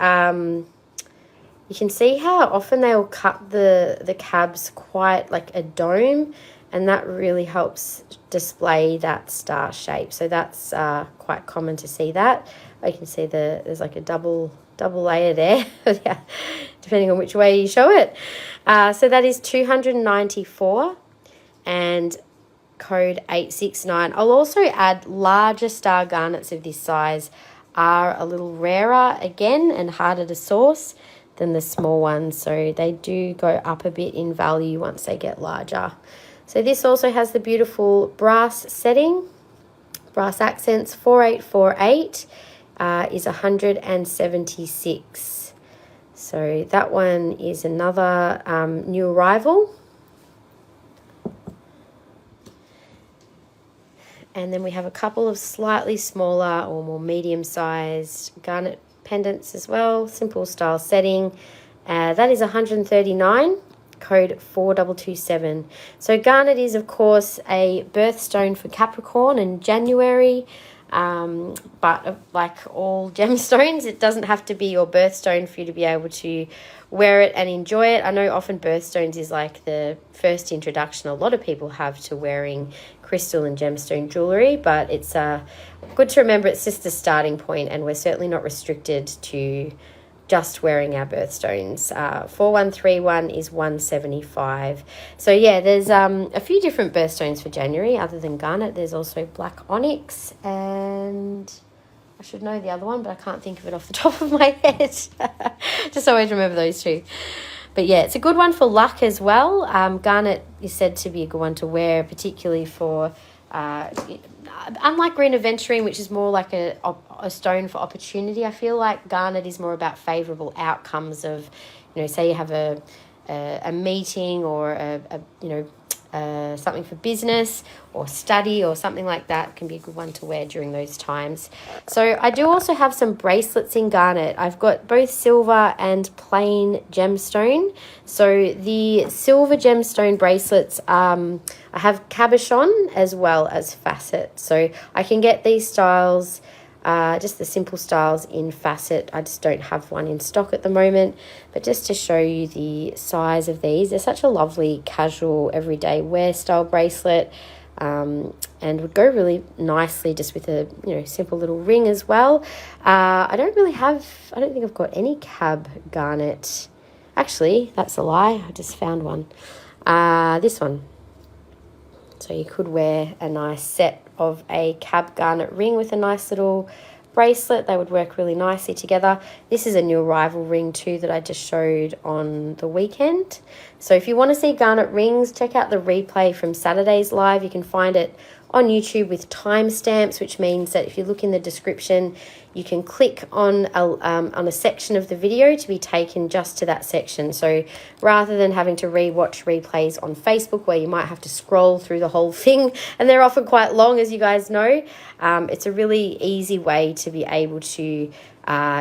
Speaker 1: you can see how often they'll cut the cabs quite like a dome, and that really helps display that star shape. So that's quite common to see that. I can see there's like a double layer there, yeah, depending on which way you show it. So that is $294 and code 869. I'll also add larger star garnets of this size are a little rarer again and harder to source than the small ones, so they do go up a bit in value once they get larger. So this also has the beautiful brass setting, brass accents. 4848 is 176. So that one is another new arrival. And then we have a couple of slightly smaller or more medium-sized garnet pendants as well, simple style setting. That is 139, code 4227. So garnet is of course a birthstone for Capricorn in January, but like all gemstones, it doesn't have to be your birthstone for you to be able to wear it and enjoy it. I know often birthstones is like the first introduction a lot of people have to wearing crystal and gemstone jewellery, but it's good to remember it's just a starting point, and we're certainly not restricted to just wearing our birthstones. 4131 is 175. So yeah, there's a few different birthstones for January other than garnet. There's also black onyx, and I should know the other one, but I can't think of it off the top of my head. Just always remember those two. But yeah, it's a good one for luck as well. Garnet is said to be a good one to wear, particularly for, unlike green aventurine, which is more like a stone for opportunity, I feel like garnet is more about favourable outcomes of, say you have a meeting or something for business or study or something like that. Can be a good one to wear during those times. So I do also have some bracelets in garnet. I've got both silver and plain gemstone. So the silver gemstone bracelets, I have cabochon as well as facet. So I can get these styles, just the simple styles in facet. I just don't have one in stock at the moment, but just to show you the size of these, they're such a lovely casual everyday wear style bracelet, and would go really nicely just with a simple little ring as well. I don't think I've got any cab garnet. Actually, that's a lie, I just found one. This one. So you could wear a nice set of a cab garnet ring with a nice little bracelet. They would work really nicely together. This is a new arrival ring too that I just showed on the weekend. So if you want to see garnet rings, check out the replay from Saturday's live. You can find it on YouTube with timestamps, which means that if you look in the description, you can click on a section of the video to be taken just to that section. So rather than having to rewatch replays on Facebook where you might have to scroll through the whole thing, and they're often quite long, as you guys know, it's a really easy way to be able to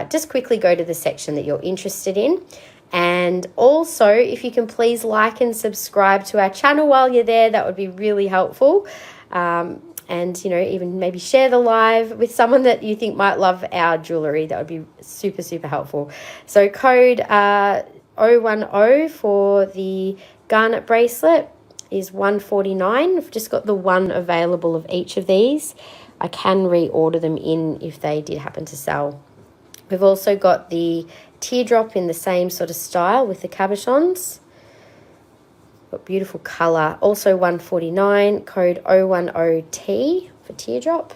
Speaker 1: just quickly go to the section that you're interested in. And also, if you can please like and subscribe to our channel while you're there, that would be really helpful. And, you know, even maybe share the live with someone that you think might love our jewellery. That would be super, super helpful. So code 010 for the Garnet bracelet is $149. I've just got the one available of each of these. I can reorder them in if they did happen to sell. We've also got the teardrop in the same sort of style with the cabochons. Got beautiful colour. Also $149, code 010T for teardrop.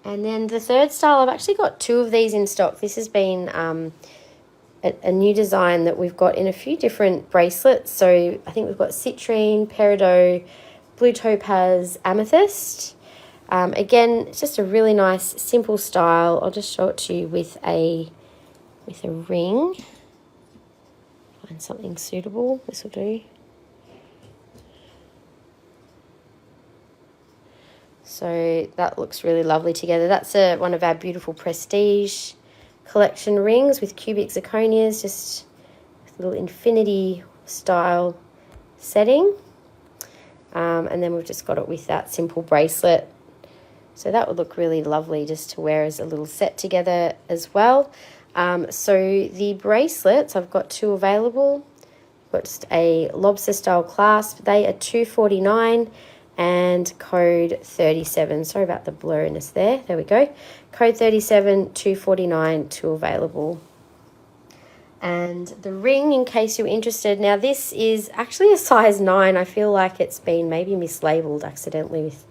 Speaker 1: And then the third style, I've actually got two of these in stock. This has been a new design that we've got in a few different bracelets. So I think we've got citrine, peridot, blue topaz, amethyst. Again, it's just a really nice, simple style. I'll just show it to you with a ring. Find something suitable. This will do. So that looks really lovely together. That's one of our beautiful prestige collection rings with cubic zirconias, just with a little infinity style setting. And then we've just got it with that simple bracelet. So that would look really lovely just to wear as a little set together as well. So the bracelets, I've got two available. I've got just a lobster style clasp. They are $249 and code 37. Sorry about the blurriness there. There we go. Code 37, $249, two available. And the ring, in case you're interested. Now this is actually a size 9. I feel like it's been maybe mislabeled accidentally with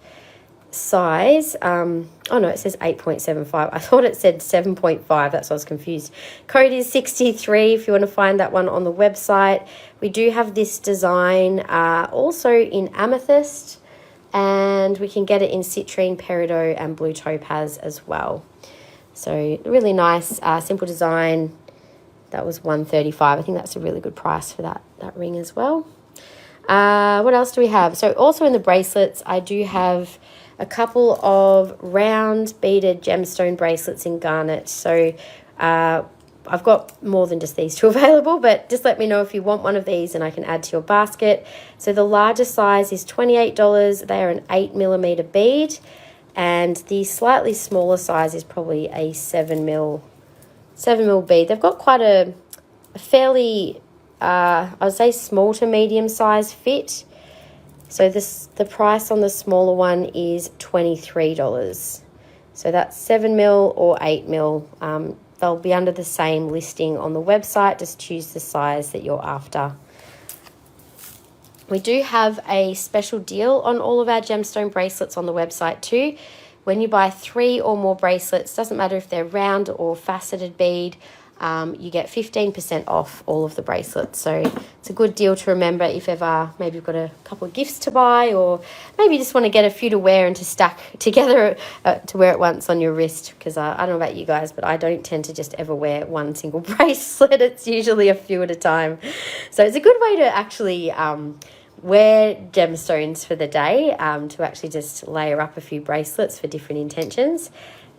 Speaker 1: size. Oh no, it says 8.75. I thought it said 7.5. That's why I was confused. Code is 63 if you want to find that one on the website. We do have this design also in amethyst, and we can get it in citrine, peridot, and blue topaz as well. So really nice, simple design. That was $135. I think that's a really good price for that ring as well. What else do we have? So also in the bracelets, I do have a couple of round beaded gemstone bracelets in garnet. So I've got more than just these two available, but just let me know if you want one of these and I can add to your basket. So the largest size is $28. They are an 8mm bead, and the slightly smaller size is probably a 7mm bead. They've got quite a fairly, I would say, small to medium size fit. So the price on the smaller one is $23. So that's 7mm or 8mm. They'll be under the same listing on the website. Just choose the size that you're after. We do have a special deal on all of our gemstone bracelets on the website too. When you buy 3 or more bracelets, doesn't matter if they're round or faceted bead, you get 15% off all of the bracelets. So it's a good deal to remember if ever maybe you've got a couple of gifts to buy, or maybe you just want to get a few to wear and to stack together to wear at once on your wrist. Because I don't know about you guys, but I don't tend to just ever wear one single bracelet. It's usually a few at a time. So it's a good way to actually wear gemstones for the day, to actually just layer up a few bracelets for different intentions.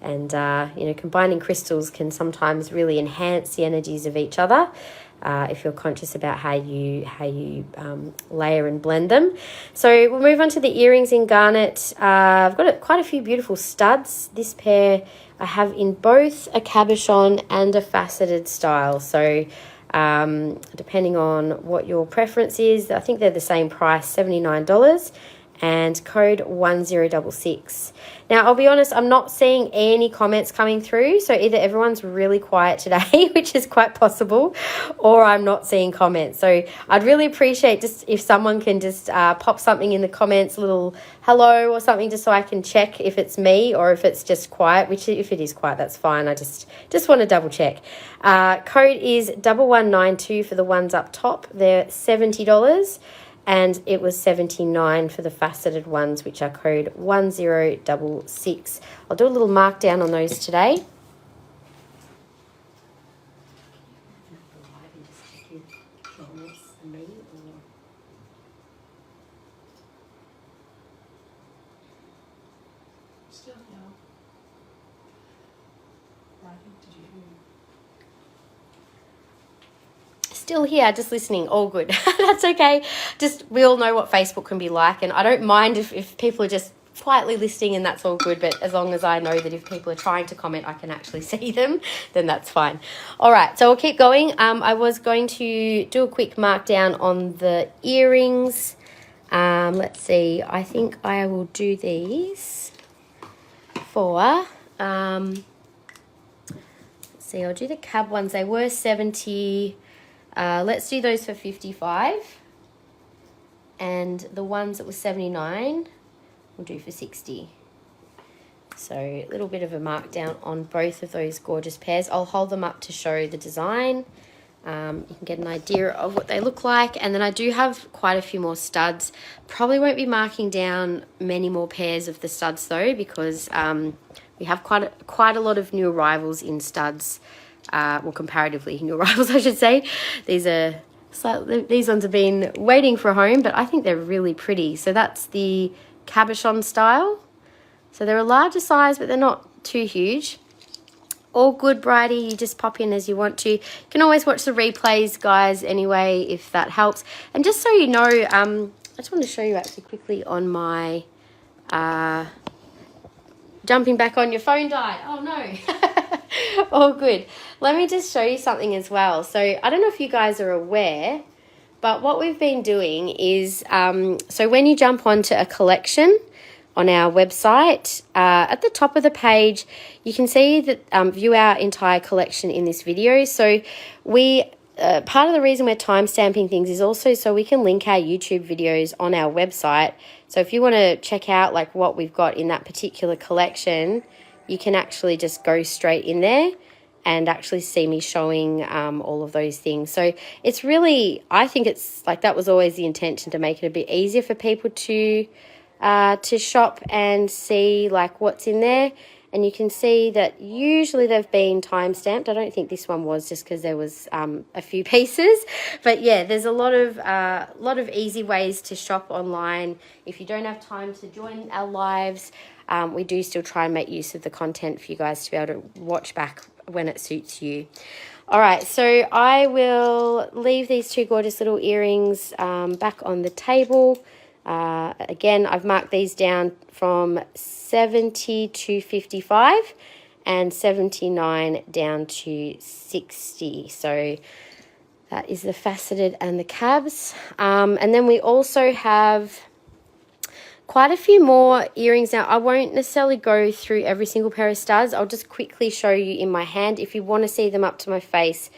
Speaker 1: And, you know, combining crystals can sometimes really enhance the energies of each other if you're conscious about how you layer and blend them. So we'll move on to the earrings in garnet. I've got quite a few beautiful studs. This pair I have in both a cabochon and a faceted style. So depending on what your preference is, I think they're the same price, $79. And code 1066. Now, I'll be honest, I'm not seeing any comments coming through. So either everyone's really quiet today, which is quite possible, or I'm not seeing comments. So I'd really appreciate just if someone can just pop something in the comments, a little hello or something, just so I can check if it's me or if it's just quiet, which if it is quiet, that's fine. I just want to double check. Code is 1192 for the ones up top. They're $70. and it was $79 for the faceted ones, which are code 1066. I'll do a little markdown on those today. Still here, just listening, all good. That's okay. Just, we all know what Facebook can be like, and I don't mind if people are just quietly listening, and that's all good, but as long as I know that if people are trying to comment, I can actually see them, then that's fine. All right, so we'll keep going. I was going to do a quick markdown on the earrings. Let's see, I think I will do these for, let's see, I'll do the cab ones. They were 70. Let's do those for 55, and the ones that were 79 we'll do for 60. So a little bit of a markdown on both of those gorgeous pairs. I'll hold them up to show the design. You can get an idea of what they look like, and then I do have quite a few more studs. Probably won't be marking down many more pairs of the studs though, because we have quite a lot of new arrivals in studs. Well, comparatively new arrivals, I should say. These ones have been waiting for a home, but I think they're really pretty. So that's the cabochon style. So they're a larger size, but they're not too huge. All good, Bridie. You just pop in as you want to. You can always watch the replays, guys, anyway, if that helps. And just so you know, I just want to show you actually quickly on my... jumping back on, your phone died. Oh, no. All good. Let me just show you something as well. So I don't know if you guys are aware, but what we've been doing is, so when you jump onto a collection on our website, at the top of the page, you can see that view our entire collection in this video. So we, part of the reason we're timestamping things is also so we can link our YouTube videos on our website. So if you want to check out like what we've got in that particular collection, you can actually just go straight in there and actually see me showing all of those things. So it's really, I think it's like that was always the intention, to make it a bit easier for people to shop and see like what's in there. And you can see that usually they've been time-stamped. I don't think this one was, just because there was a few pieces. But yeah, there's a lot of easy ways to shop online. If you don't have time to join our lives, we do still try and make use of the content for you guys to be able to watch back when it suits you. All right, so I will leave these two gorgeous little earrings back on the table. Again, I've marked these down from 70 to 55 and 79 down to 60. So that is the faceted and the cabs. And then we also have quite a few more earrings. Now, I won't necessarily go through every single pair of studs. I'll just quickly show you in my hand. If you want to see them up to my face,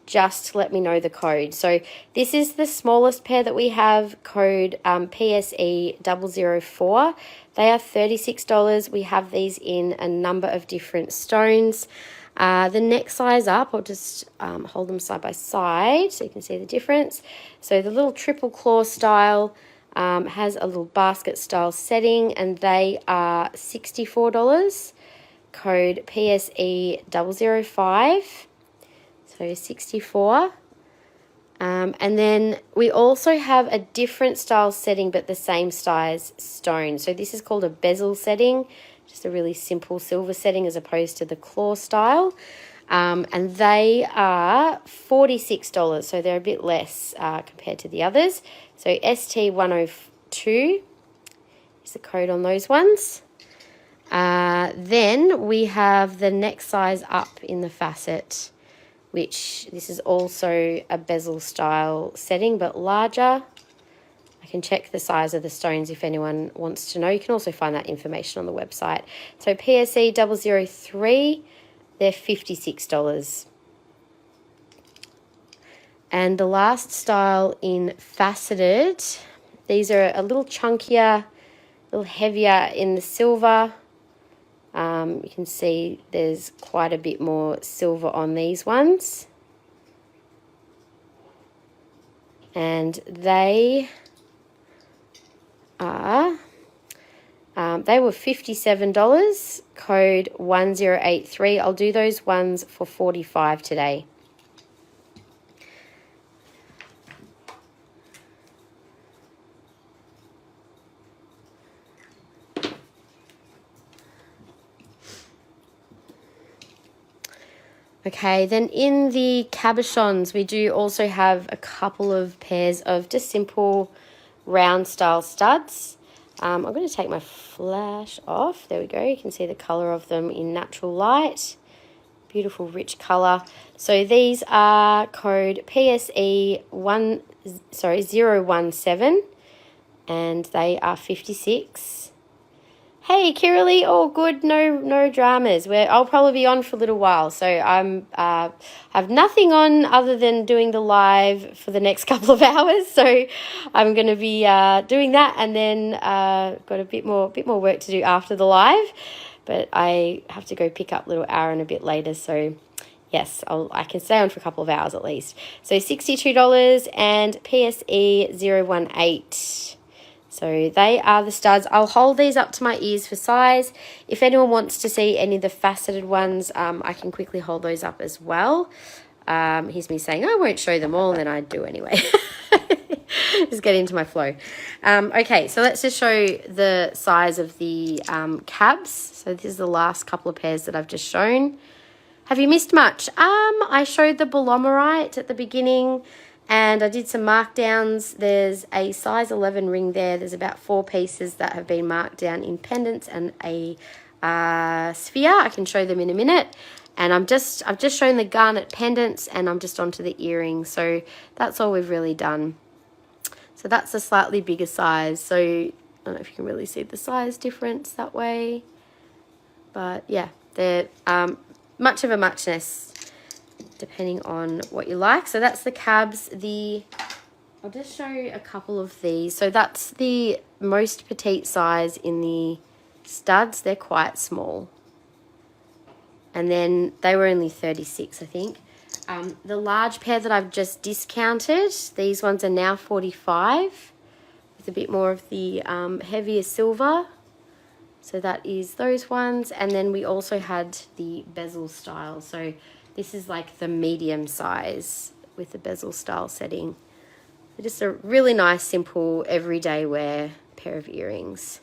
Speaker 1: just let me know the code. So this is the smallest pair that we have, code PSE 004. They are $36. We have these in a number of different stones. The next size up, I'll just hold them side by side so you can see the difference. So the little triple claw style has a little basket style setting, and they are $64. Code PSE 005. So 64. And then we also have a different style setting but the same size stone. So this is called a bezel setting, just a really simple silver setting as opposed to the claw style. And they are $46, so they're a bit less compared to the others. So ST102 is the code on those ones. Then we have the next size up in the facet, which this is also a bezel style setting but larger. I can check the size of the stones if anyone wants to know. You can also find that information on the website. So PSE 003, they're $56. And the last style in faceted, these are a little chunkier, a little heavier in the silver. You can see there's quite a bit more silver on these ones. And they are, they were $57, code 1083. I'll do those ones for $45 today. Okay, then in the cabochons, we do also have a couple of pairs of just simple round style studs. I'm going to take my flash off. There we go. You can see the color of them in natural light. Beautiful rich color. So these are code PSE 017, and they are 56. Hey, Kiralee, all good, no dramas. I'll probably be on for a little while, so I'm have nothing on other than doing the live for the next couple of hours. So I'm going to be doing that, and then got a bit more work to do after the live. But I have to go pick up little Aaron a bit later, so yes, I can stay on for a couple of hours at least. So $62 and PSE 018. So they are the studs. I'll hold these up to my ears for size. If anyone wants to see any of the faceted ones, I can quickly hold those up as well. Here's me saying I won't show them all, and then I do anyway. Just get into my flow. Okay, so let's just show the size of the cabs. So this is the last couple of pairs that I've just shown. Have you missed much? I showed the Belomorite at the beginning, and I did some markdowns. There's a size 11 ring there. There's about 4 pieces that have been marked down in pendants and a sphere. I can show them in a minute. And I've just shown the garnet pendants, and I'm just onto the earrings. So that's all we've really done. So that's a slightly bigger size. So I don't know if you can really see the size difference that way. But yeah, they're much of a muchness, depending on what you like. So that's the cabs. I'll just show you a couple of these. So that's the most petite size in the studs. They're quite small. And then they were only 36, I think. The large pair that I've just discounted, these ones are now 45 with a bit more of the heavier silver. So that is those ones. And then we also had the bezel style. So this is like the medium size with the bezel style setting. Just a really nice, simple, everyday wear pair of earrings.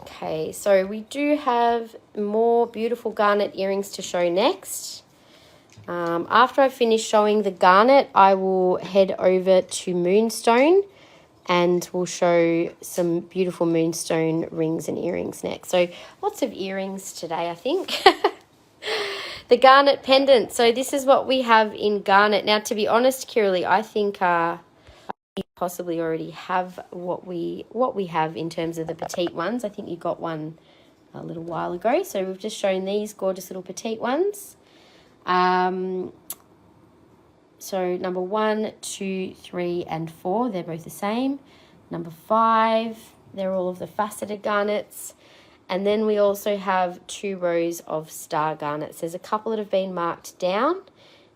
Speaker 1: Okay, so we do have more beautiful garnet earrings to show next. After I finish showing the garnet, I will head over to Moonstone, and we'll show some beautiful Moonstone rings and earrings next. So lots of earrings today, I think. The garnet pendant. So this is what we have in garnet. Now, to be honest, Kiralee, I think you possibly already have what we have in terms of the petite ones. I think you got one a little while ago. So we've just shown these gorgeous little petite ones. So number 1, 2, 3, and 4, they're both the same. Number 5, they're all of the faceted garnets. And then we also have 2 rows of star garnets. There's a couple that have been marked down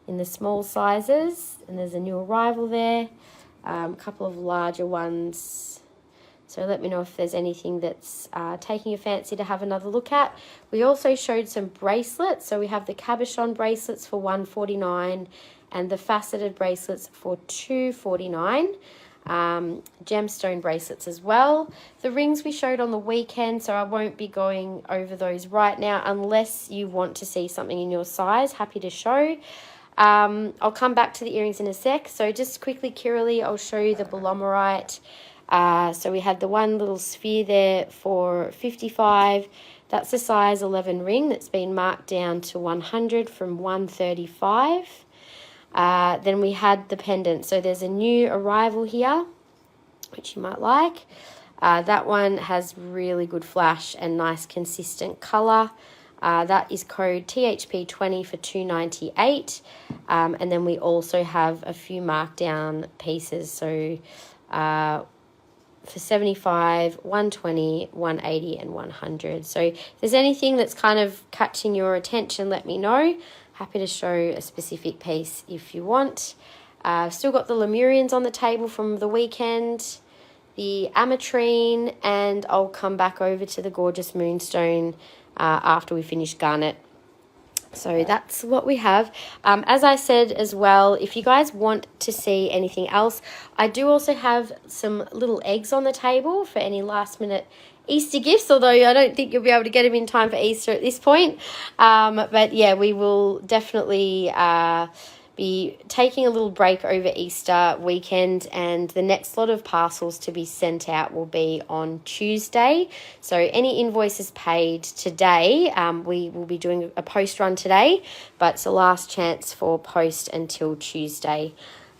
Speaker 1: in the small sizes, and there's a new arrival there. A couple of larger ones. So let me know if there's anything that's taking your fancy to have another look at. We also showed some bracelets. So we have the cabochon bracelets for $149 and the faceted bracelets for $249. Gemstone bracelets as well. The rings we showed on the weekend, so I won't be going over those right now unless you want to see something in your size. Happy to show. I'll come back to the earrings in a sec. So just quickly, Kiralee, I'll show you the Belomorite. So we had the one little sphere there for $55. That's a size 11 ring that's been marked down to $100 from $135. Then we had the pendant. So there's a new arrival here, which you might like. That one has really good flash and nice consistent colour. That is code THP20 for $298. And then we also have a few markdown pieces. So for $75, $120, $180, and $100. So if there's anything that's kind of catching your attention, let me know. Happy to show a specific piece if you want. Still got the Lemurians on the table from the weekend, the ametrine, and I'll come back over to the gorgeous Moonstone after we finish Garnet. So that's what we have. As I said as well, if you guys want to see anything else, I do also have some little eggs on the table for any last minute Easter gifts, although I don't think you'll be able to get them in time for Easter at this point. But yeah, we will definitely be taking a little break over Easter weekend, and the next lot of parcels to be sent out will be on Tuesday. So any invoices paid today, we will be doing a post run today, but it's the last chance for post until Tuesday.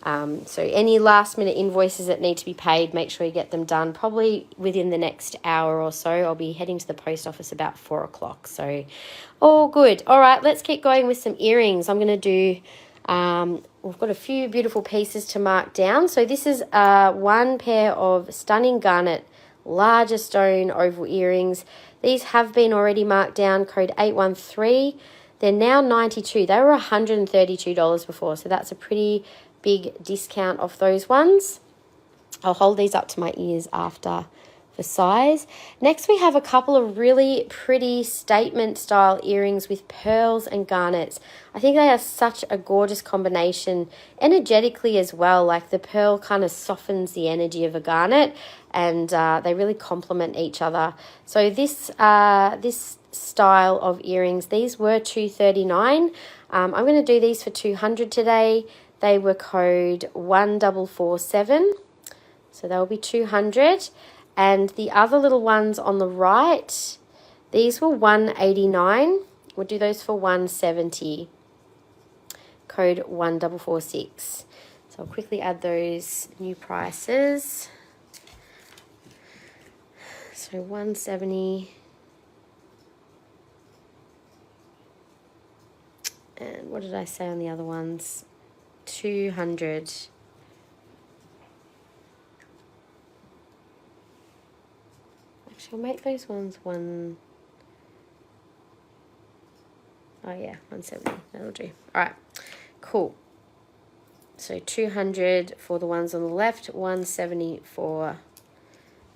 Speaker 1: So any last minute invoices that need to be paid, make sure you get them done probably within the next hour or so. I'll be heading to the post office about 4 o'clock. So all good. All right, let's keep going with some earrings. I'm going to do, we've got a few beautiful pieces to mark down. So this is one pair of stunning garnet, larger stone oval earrings. These have been already marked down, code 813. They're now $92. They were $132 before, so that's a pretty big discount off those ones. I'll hold these up to my ears after for size. Next, we have a couple of really pretty statement style earrings with pearls and garnets. I think they are such a gorgeous combination energetically as well. Like the pearl kind of softens the energy of a garnet, and they really complement each other. So this style of earrings, these were $239. I'm going to do these for $200 today. They were code 1447, so they'll be $200. And the other little ones on the right, these were $189. We'll do those for $170, code 1446. So I'll quickly add those new prices. So $170. And what did I say on the other ones? $200. Actually, I'll make those ones $170. That'll do. All right, cool. So $200 for the ones on the left, $170 for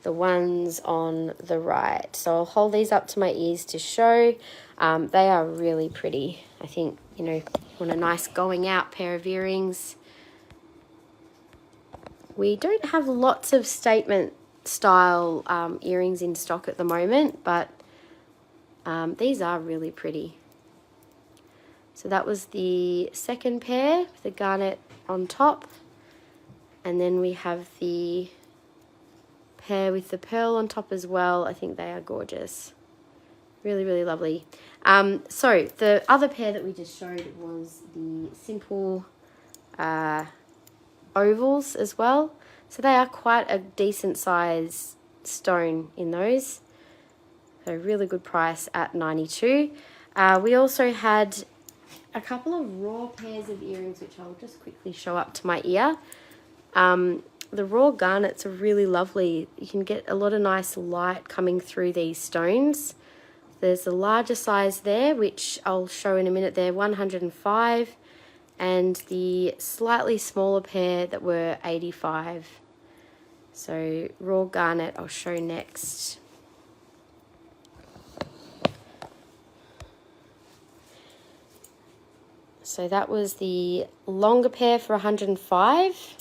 Speaker 1: the ones on the right. So I'll hold these up to my ears to show. They are really pretty. I think, you know, you want a nice going out pair of earrings. We don't have lots of statement style earrings in stock at the moment, but these are really pretty. So that was the second pair with the garnet on top, and then we have the pair with the pearl on top as well. I think they are gorgeous. Really, really lovely. So the other pair that we just showed was the simple ovals as well. So they are quite a decent size stone in those. So really good price at $92. We also had a couple of raw pairs of earrings, which I'll just quickly show up to my ear. The raw garnets are really lovely. You can get a lot of nice light coming through these stones. There's a larger size there, which I'll show in a minute. They're $105, and the slightly smaller pair that were $85. So raw garnet I'll show next. So that was the longer pair for $105.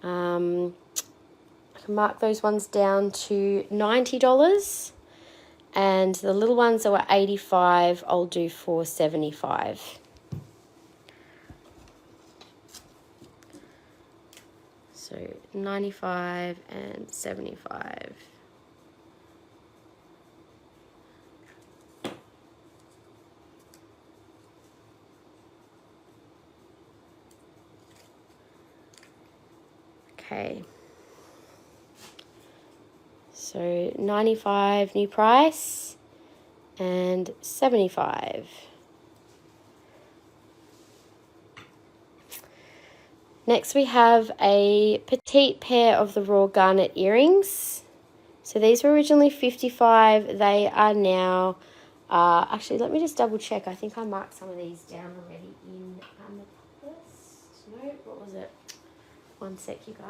Speaker 1: I can mark those ones down to $90. And the little ones that were $85, I'll do for $75. So $95 and $75. Okay. So $95 new price and $75. Next we have a petite pair of the raw garnet earrings. So these were originally $55. They are now, actually let me just double check. I think I marked some of these down already in amethyst. No, what what was it? One sec, you guys.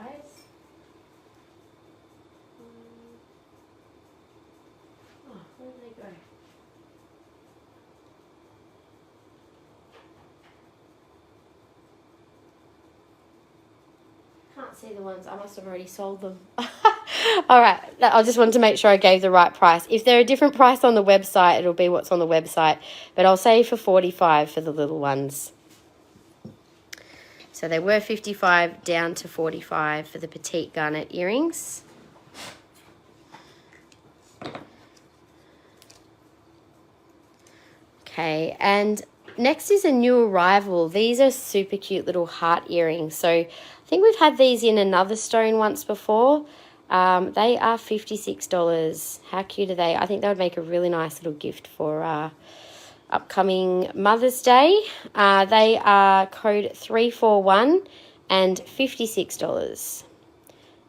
Speaker 1: Oh, where did they go? Can't see the ones. I must have already sold them. All right. I just wanted to make sure I gave the right price. If they're a different price on the website, it'll be what's on the website. But I'll say for $45 for the little ones. So they were $55 down to $45 for the petite garnet earrings. Okay, and next is a new arrival. These are super cute little heart earrings. So I think we've had these in another stone once before. They are $56. How cute are they? I think that would make a really nice little gift for upcoming Mother's Day. They are code 341 and $56.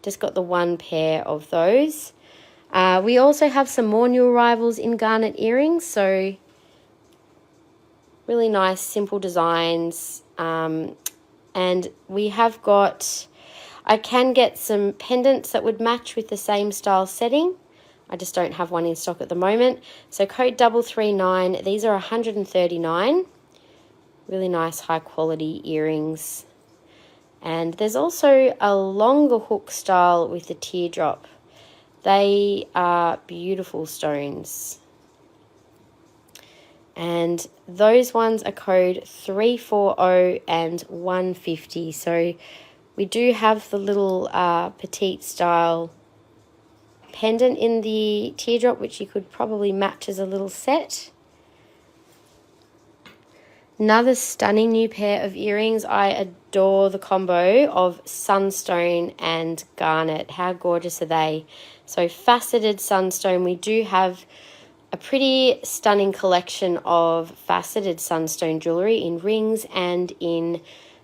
Speaker 1: Just got the one pair of those. We also have some more new arrivals in garnet earrings. So really nice, simple designs. And we have got, I can get some pendants that would match with the same style setting. I just don't have one in stock at the moment. So code 339, these are $139. Really nice, high quality earrings. And there's also a longer hook style with the teardrop. They are beautiful stones. And those ones are code 340 and $150. So we do have the little petite style pendant in the teardrop, which you could probably match as a little set. Another stunning new pair of earrings. I adore the combo of sunstone and garnet. How gorgeous are they? So faceted sunstone. We do have a pretty stunning collection of faceted sunstone jewellery in rings and in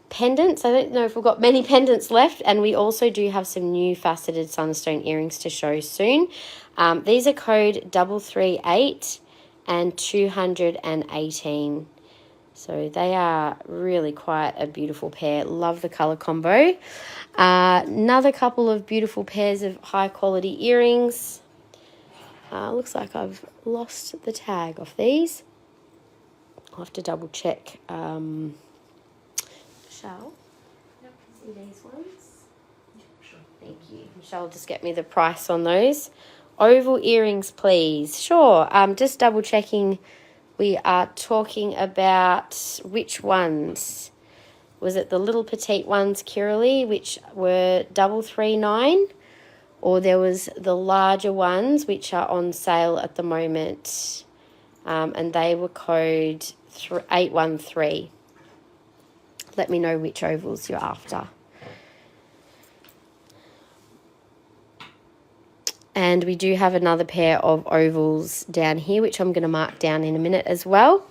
Speaker 1: pendants. I don't know if we've got many pendants left, and we also do have some new faceted sunstone earrings to show soon. These are code 338 and $218. So they are really quite a beautiful pair. Love the colour combo. Another couple of beautiful pairs of high quality earrings. Looks like I've lost the tag off these. I'll have to double check. Michelle, yep. See these ones? Sure. Thank you. Michelle, just get me the price on those. Oval earrings, please. Sure. Just double checking. We are talking about which ones? Was it the little petite ones, Kiralee, which were 339? Or there was the larger ones, which are on sale at the moment. And they were code 813. Let me know which ovals you're after. And we do have another pair of ovals down here, which I'm going to mark down in a minute as well.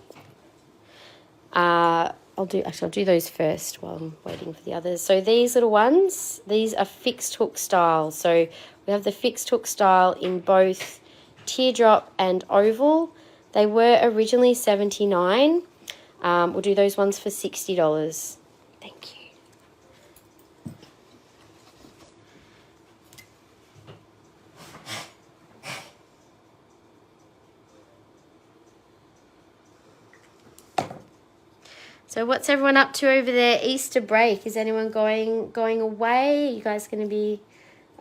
Speaker 1: I'll do those first while I'm waiting for the others. So these little ones, these are fixed hook style. So we have the fixed hook style in both teardrop and oval. They were originally $79. We'll do those ones for $60. Thank you. So what's everyone up to over there? Easter break. Is anyone going away? Are you guys going to be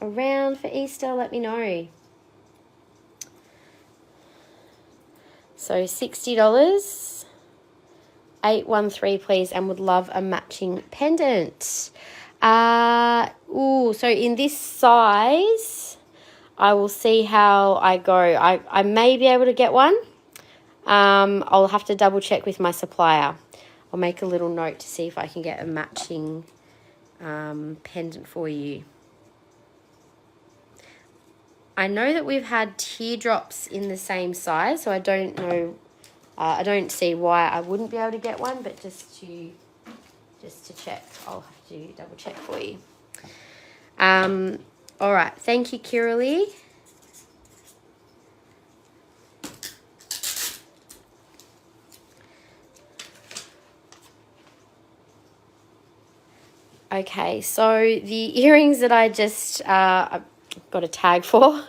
Speaker 1: around for Easter? Let me know. So $60. 813 please, and would love a matching pendant. So in this size, I will see how I go. I may be able to get one. I'll have to double check with my supplier. I'll make a little note to see if I can get a matching pendant for you. I know that we've had teardrops in the same size, so I don't know. I don't see why I wouldn't be able to get one, but just to check, I'll have to double check for you. All right, thank you, Kiralee. Okay, so the earrings that I just got a tag for,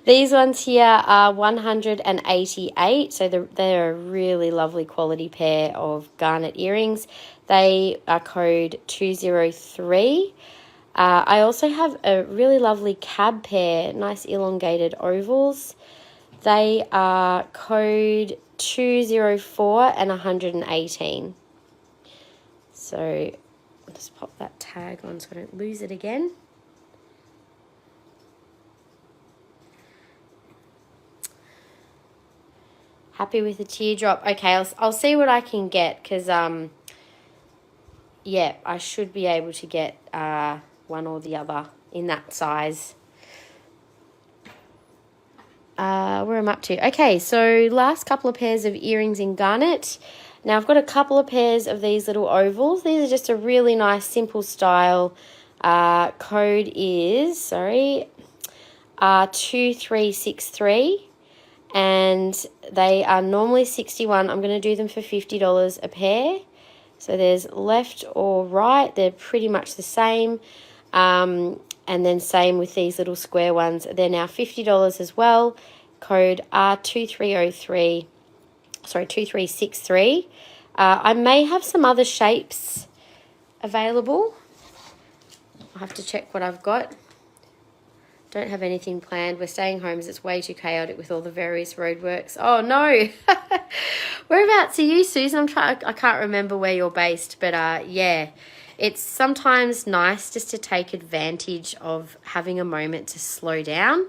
Speaker 1: these ones here are 188. So they're a really lovely quality pair of garnet earrings. They are code 203. I also have a really lovely cab pair, nice elongated ovals. They are code 204 and 118. So I'll just pop that tag on so I don't lose it again. Happy with the teardrop. Okay, I'll see what I can get because, yeah, I should be able to get one or the other in that size. Where I'm up to. Okay, so last couple of pairs of earrings in garnet. Now I've got a couple of pairs of these little ovals. These are just a really nice simple style. Code is, 2363. And they are normally 61. I'm going to do them for $50 a pair. So there's left or right. They're pretty much the same. And then same with these little square ones. They're now $50 as well. Code R2303. Sorry, 2363. I may have some other shapes available. I'll have to check what I've got. Don't have anything planned. We're staying home as it's way too chaotic with all the various roadworks. Oh no. Whereabouts are you, Susan? I can't remember where you're based, but yeah, it's sometimes nice just to take advantage of having a moment to slow down,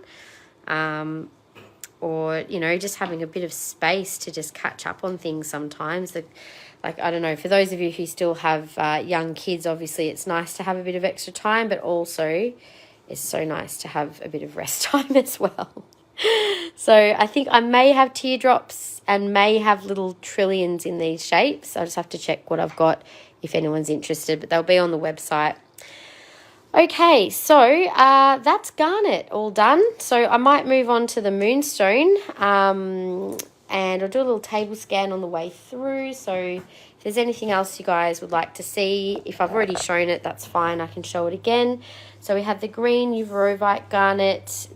Speaker 1: or you know, just having a bit of space to just catch up on things sometimes. Like, I don't know, for those of you who still have young kids, obviously it's nice to have a bit of extra time, but also it's so nice to have a bit of rest time as well. So I think I may have teardrops and may have little trillions in these shapes. I just have to check what I've got if anyone's interested, but they'll be on the website. Okay, so that's garnet all done. So I might move on to the moonstone, and I'll do a little table scan on the way through. So if there's anything else you guys would like to see, if I've already shown it, that's fine. I can show it again. So we have the green Jewellery garnet,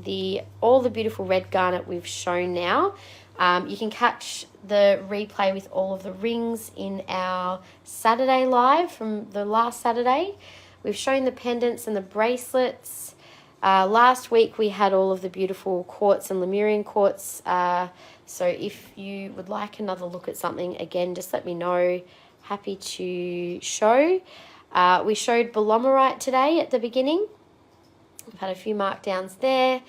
Speaker 1: all the beautiful red garnet we've shown now. You can catch the replay with all of the rings in our Saturday live from the last Saturday. We've shown the pendants and the bracelets. Last week we had all of the beautiful quartz and Lemurian quartz. So if you would like another look at something, again, just let me know. Happy to show. We showed Belomorite today at the beginning. We've had a few markdowns there.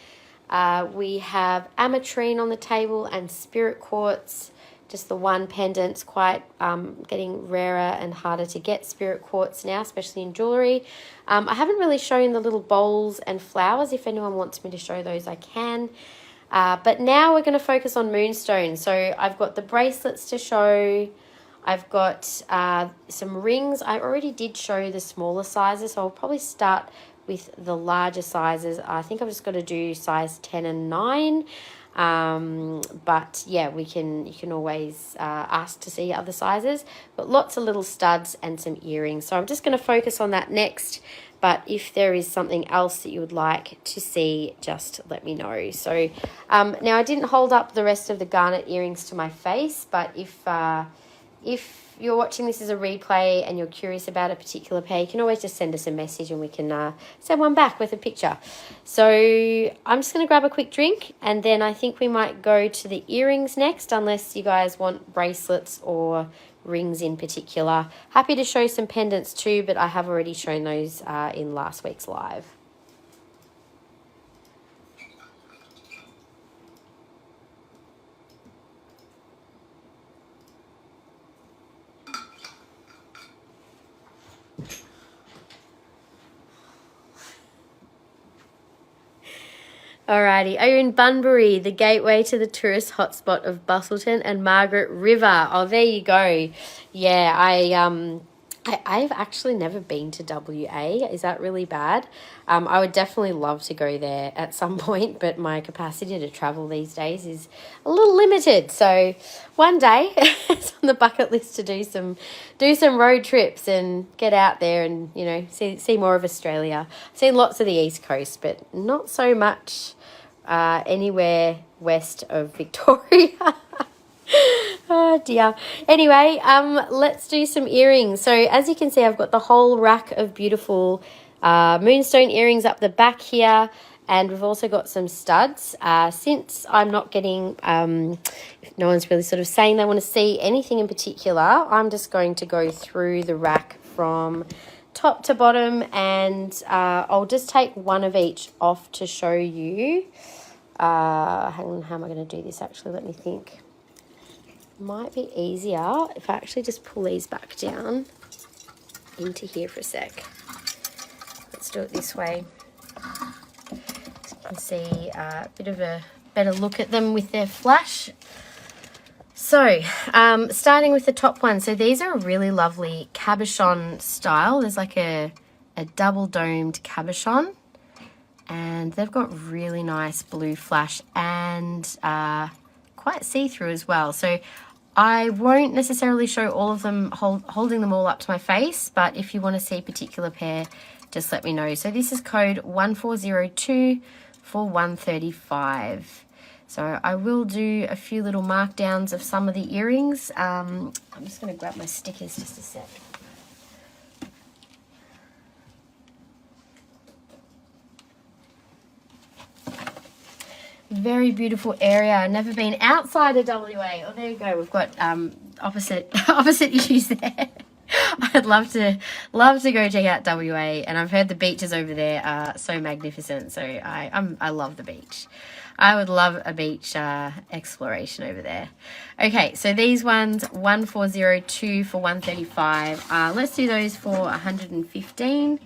Speaker 1: We have ametrine on the table and spirit quartz. Just the one pendant's quite getting rarer and harder to get, spirit quartz now, especially in jewellery. I haven't really shown the little bowls and flowers. If anyone wants me to show those, I can. But now we're going to focus on moonstone. So I've got the bracelets to show. I've got some rings. I already did show the smaller sizes, so I'll probably start with the larger sizes. I think I've just got to do size 10 and 9. But yeah, you can always ask to see other sizes, but lots of little studs and some earrings. So I'm just going to focus on that next, but if there is something else that you would like to see, just let me know. So now I didn't hold up the rest of the garnet earrings to my face, but if you're watching this as a replay and you're curious about a particular pair, you can always just send us a message and we can send one back with a picture. So I'm just going to grab a quick drink, and then I think we might go to the earrings next, unless you guys want bracelets or rings in particular. Happy to show some pendants too, but I have already shown those in last week's live. Alrighty, are you in Bunbury, the gateway to the tourist hotspot of Bustleton and Margaret River? Oh, there you go. Yeah, I I've actually never been to WA. Is that really bad? I would definitely love to go there at some point, but my capacity to travel these days is a little limited. So one day it's on the bucket list to do some road trips and get out there and, you know, see more of Australia. I've seen lots of the East Coast, but not so much anywhere west of Victoria. Oh dear. Anyway, let's do some earrings. So as you can see, I've got the whole rack of beautiful moonstone earrings up the back here, and we've also got some studs. Since I'm not getting, if no one's really sort of saying they want to see anything in particular, I'm just going to go through the rack from top to bottom, and I'll just take one of each off to show you. Hang on, how am I going to do this actually? Let me think. Might be easier if I actually just pull these back down into here for a sec. Let's do it this way. So you can see a bit of a better look at them with their flash. So, starting with the top one. So these are a really lovely cabochon style. There's like a double domed cabochon, and they've got really nice blue flash and quite see-through as well. So I won't necessarily show all of them, holding them all up to my face, but if you want to see a particular pair, just let me know. So this is code 1402 for 135. So I will do a few little markdowns of some of the earrings. I'm just going to grab my stickers just a sec. Very beautiful area. Never been outside of WA. Oh, there you go. We've got opposite issues there. I'd love to go check out WA, and I've heard the beaches over there are so magnificent. So I love the beach. I would love a beach exploration over there. Okay, so these ones 1402 for 135. Let's do those for 115.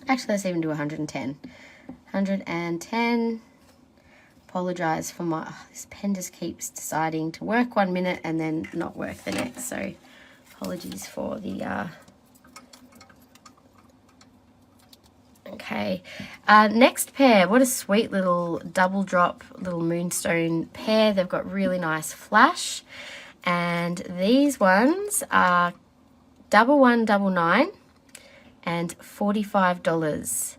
Speaker 1: Actually, let's even do 110. 110. Apologize for my this pen just keeps deciding to work 1 minute and then not work the next, so apologies for the okay. Next pair, what a sweet little double drop little moonstone pair. They've got really nice flash, and these ones are 1199 and $45.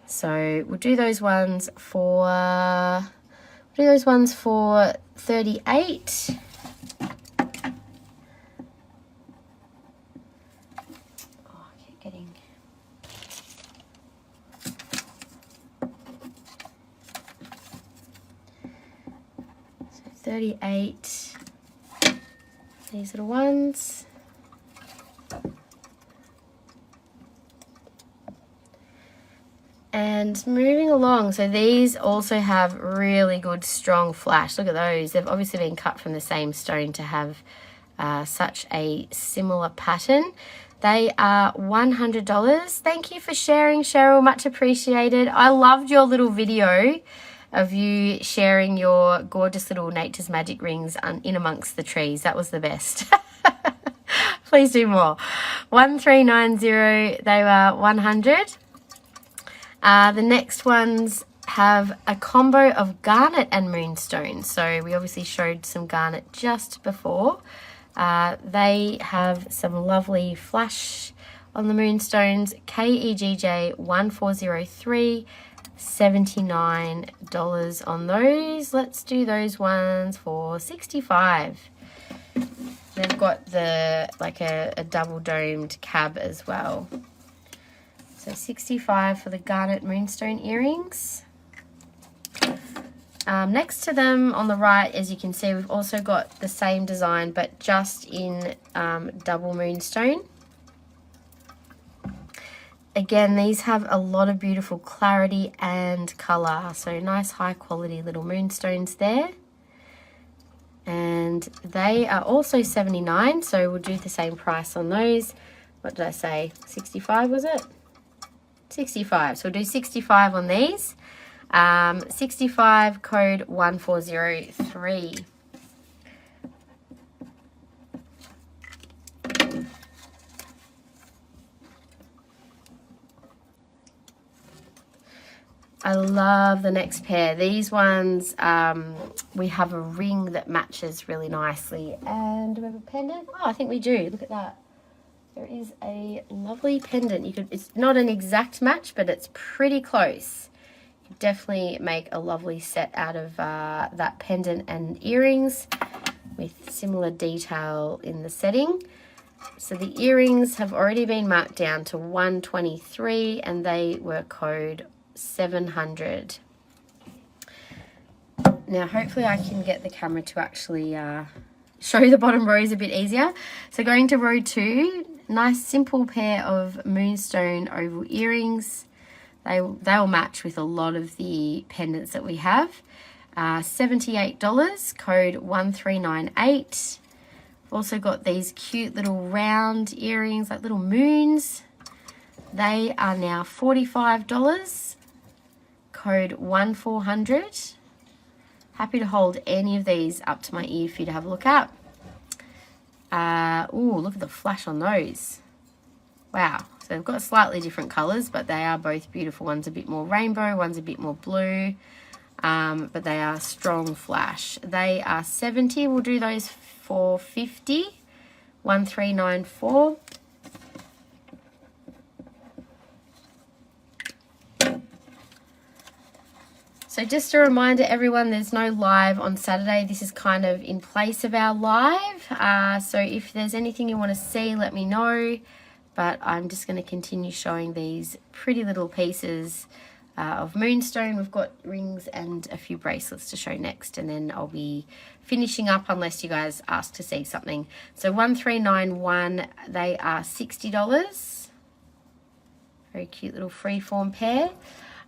Speaker 1: So we'll do those ones for 38. Oh, I keep getting. So 38. These are the ones. And moving along, so these also have really good strong flash. Look at those. They've obviously been cut from the same stone to have such a similar pattern. They are $100. Thank you for sharing, Cheryl. Much appreciated. I loved your little video of you sharing your gorgeous little Nature's Magic rings in amongst the trees. That was the best. Please do more. 1390. They were 100. The next ones have a combo of garnet and moonstone. So we obviously showed some garnet just before. They have some lovely flash on the moonstones. KEGJ 1403, $79 on those. Let's do those ones for 65. They've got the like a double domed cab as well. So 65 for the garnet moonstone earrings. Next to them on the right, as you can see, we've also got the same design, but just in double moonstone. Again, these have a lot of beautiful clarity and color. So nice high quality little moonstones there. And they are also 79, so we'll do the same price on those. What did I say? 65 was it? 65. So we'll do 65 on these. 65 code 1403. I love the next pair. These ones, we have a ring that matches really nicely. And do we have a pendant? Oh, I think we do. Look at that. There is a lovely pendant. It's not an exact match, but it's pretty close. You could definitely make a lovely set out of that pendant and earrings with similar detail in the setting. So the earrings have already been marked down to $123 and they were code 700. Now hopefully I can get the camera to actually show the bottom rows a bit easier. So going to row 2, nice simple pair of Moonstone oval earrings. They'll match with a lot of the pendants that we have. $78, code 1398. Also got these cute little round earrings, like little moons. They are now $45, code 1400. Happy to hold any of these up to my ear for you to have a look at. Ooh, look at the flash on those. Wow. So they've got slightly different colours, but they are both beautiful. One's a bit more rainbow, one's a bit more blue. But they are strong flash. They are 70. We'll do those for 50. 1394. So just a reminder, everyone, there's no live on Saturday. This is kind of in place of our live. So if there's anything you want to see, let me know. But I'm just going to continue showing these pretty little pieces of Moonstone. We've got rings and a few bracelets to show next, and then I'll be finishing up unless you guys ask to see something. So 1391, they are $60. Very cute little freeform pair.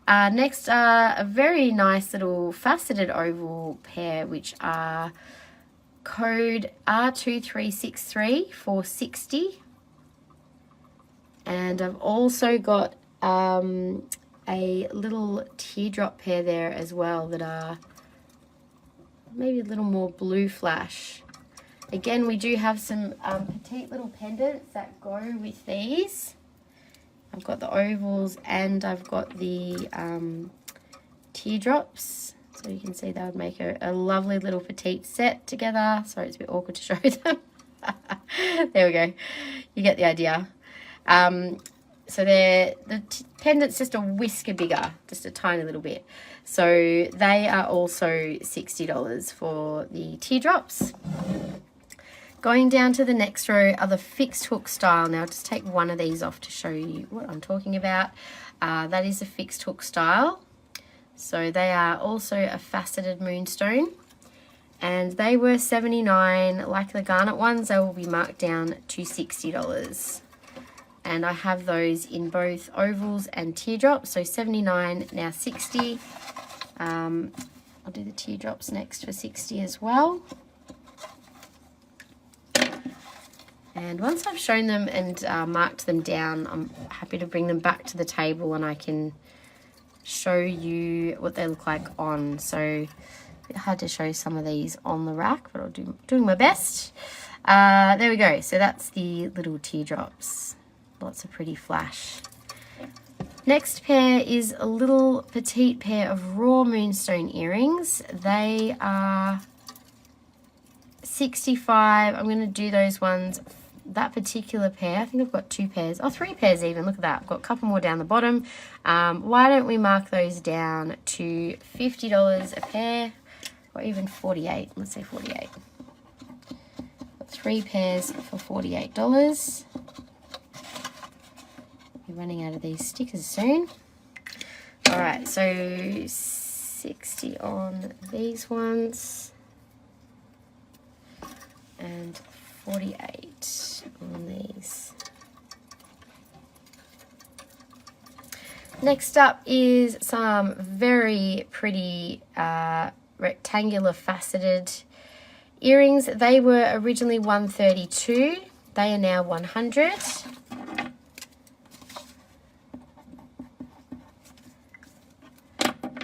Speaker 1: Next are a very nice little faceted oval pair, which are code R2363 for $60. And I've also got a little teardrop pair there as well that are maybe a little more blue flash. Again, we do have some petite little pendants that go with these. I've got the ovals and I've got the teardrops. So you can see that would make a lovely little petite set together. Sorry, it's a bit awkward to show them. There we go. You get the idea. So the pendant's just a whisker bigger, just a tiny little bit. So they are also $60 for the teardrops. Going down to the next row are the fixed hook style. Now I'll just take one of these off to show you what I'm talking about. That is a fixed hook style. So they are also a faceted moonstone. And they were $79. Like the garnet ones, they will be marked down to $60. And I have those in both ovals and teardrops. So 79, now 60. I'll do the teardrops next for 60 as well. And once I've shown them and marked them down, I'm happy to bring them back to the table and I can show you what they look like on. So a bit hard to show some of these on the rack, but I'll doing my best. There we go. So that's the little teardrops. Lots of pretty flash. Next pair is a little petite pair of raw moonstone earrings. They are $65. I'm going to do those ones. That particular pair, I think I've got 2 pairs, oh 3 pairs even, look at that. I've got a couple more down the bottom. Why don't we mark those down to $50 a pair, or even 48, let's say 48. Got 3 pairs for $48. We're running out of these stickers soon. All right, so 60 on these ones and 48 on these. Next up is some very pretty rectangular faceted earrings. They were originally $132. They are now $100.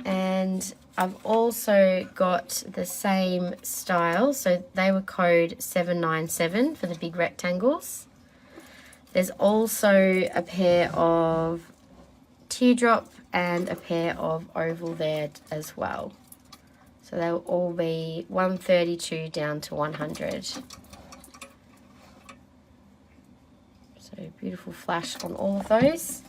Speaker 1: And I've also got the same style, so they were code 797 for the big rectangles. There's also a pair of teardrop and a pair of oval there as well. So they will all be 132 down to 100. So beautiful flash on all of those.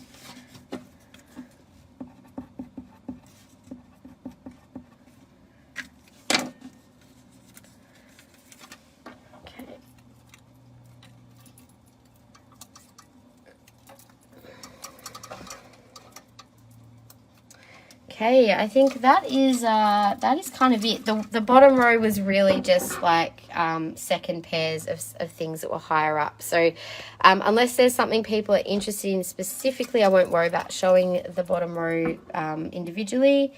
Speaker 1: Okay, I think that is kind of it. The bottom row was really just like second pairs of things that were higher up. So unless there's something people are interested in specifically, I won't worry about showing the bottom row individually.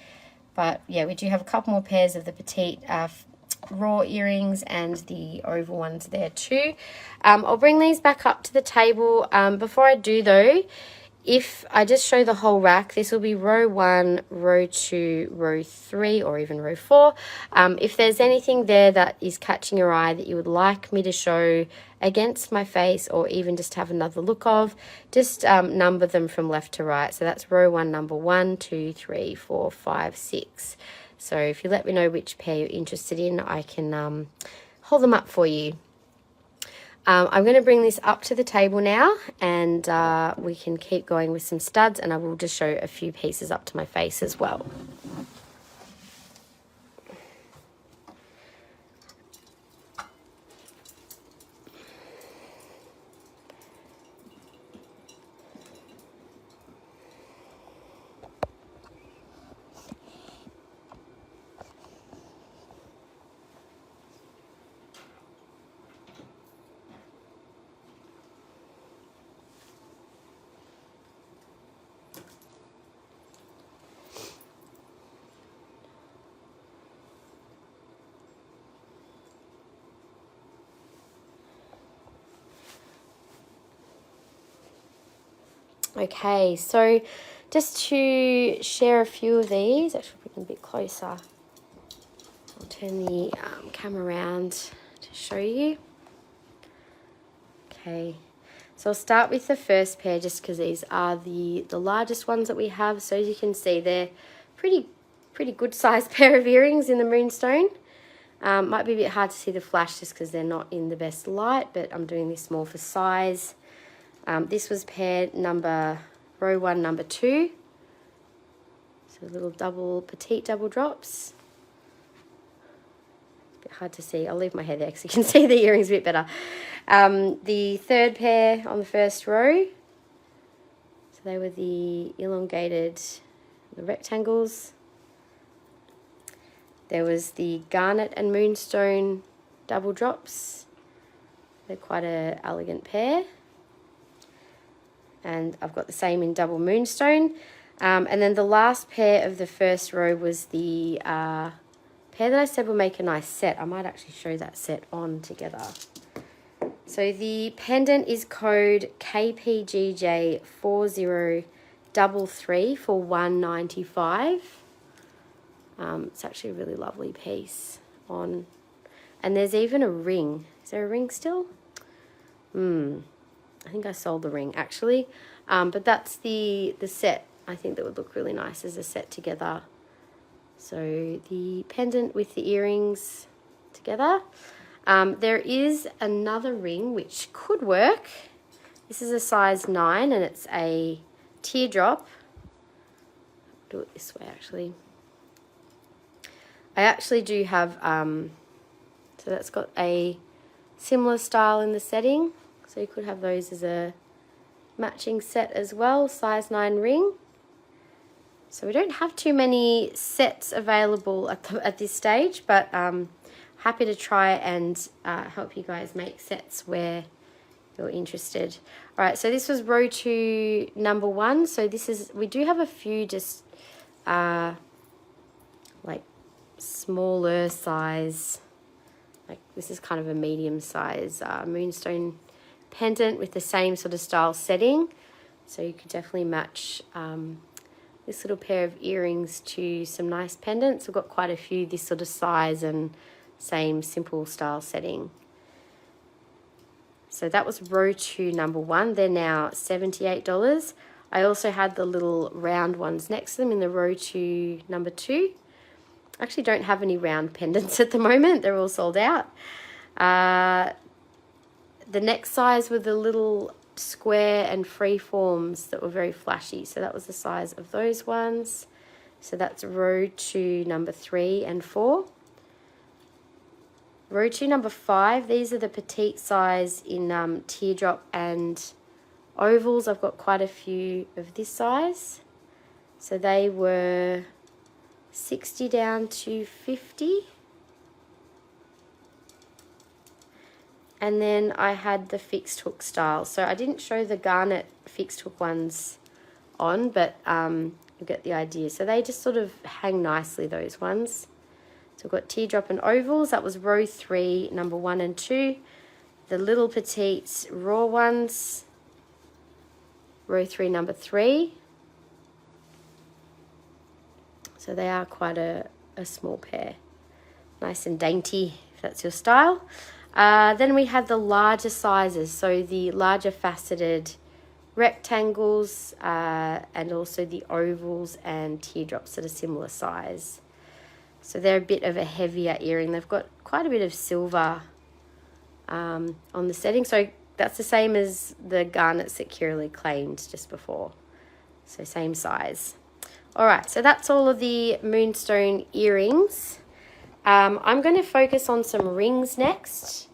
Speaker 1: But yeah, we do have a couple more pairs of the petite raw earrings and the oval ones there too. I'll bring these back up to the table. Before I do though, if I just show the whole rack, this will be row 1, row 2, row 3, or even row 4. If there's anything there that is catching your eye that you would like me to show against my face, or even just have another look of, just number them from left to right. So that's row 1, number 1, 2, 3, 4, 5, 6. So if you let me know which pair you're interested in, I can hold them up for you. I'm going to bring this up to the table now, and we can keep going with some studs, and I will just show a few pieces up to my face as well. Okay, so just to share a few of these, actually bring them a bit closer. I'll turn the camera around to show you. Okay, so I'll start with the first pair just because these are the largest ones that we have. So as you can see, they're pretty good sized pair of earrings in the Moonstone. Might be a bit hard to see the flash just because they're not in the best light, but I'm doing this more for size. This was pair row 1, number 2. So little petite double drops. A bit hard to see. I'll leave my hair there so you can see the earrings a bit better. The third pair on the first row. So they were the elongated, the rectangles. There was the Garnet and Moonstone double drops. They're quite an elegant pair. And I've got the same in double Moonstone. And then the last pair of the first row was the pair that I said will make a nice set. I might actually show that set on together. So the pendant is code KPGJ4033 for $195. It's actually a really lovely piece on. And there's even a ring. Is there a ring still? I think I sold the ring actually, but that's the set. I think that would look really nice as a set together. So the pendant with the earrings together. There is another ring which could work. This is a size 9 and it's a teardrop. Do it this way actually. I actually do have, so that's got a similar style in the setting. So you could have those as a matching set as well, size 9 ring. So we don't have too many sets available at this stage, but happy to try and help you guys make sets where you're interested. All right, so this was row 2, number 1. So this is, we do have a few just like smaller size, like this is kind of a medium size Moonstone pendant with the same sort of style setting. So you could definitely match this little pair of earrings to some nice pendants. We've got quite a few this sort of size and same simple style setting. So that was row 2, number 1. They're now $78. I also had the little round ones next to them in the row to number 2. I actually don't have any round pendants at the moment. They're all sold out. The next size were the little square and free forms that were very flashy. So that was the size of those ones. So that's row 2, number 3 and 4. Row 2, number 5, these are the petite size in teardrop and ovals. I've got quite a few of this size. So they were 60 down to 50. And then I had the fixed hook style. So I didn't show the garnet fixed hook ones on, but you'll get the idea. So they just sort of hang nicely, those ones. So we've got teardrop and ovals. That was row 3, number 1 and 2. The little petite raw ones, row 3, number 3. So they are quite a small pair. Nice and dainty, if that's your style. Then we had the larger sizes. So the larger faceted rectangles and also the ovals and teardrops that are similar size. So they're a bit of a heavier earring. They've got quite a bit of silver on the setting. So that's the same as the garnets that Kiralee claimed just before. So same size. All right, so that's all of the Moonstone earrings. I'm going to focus on some rings next.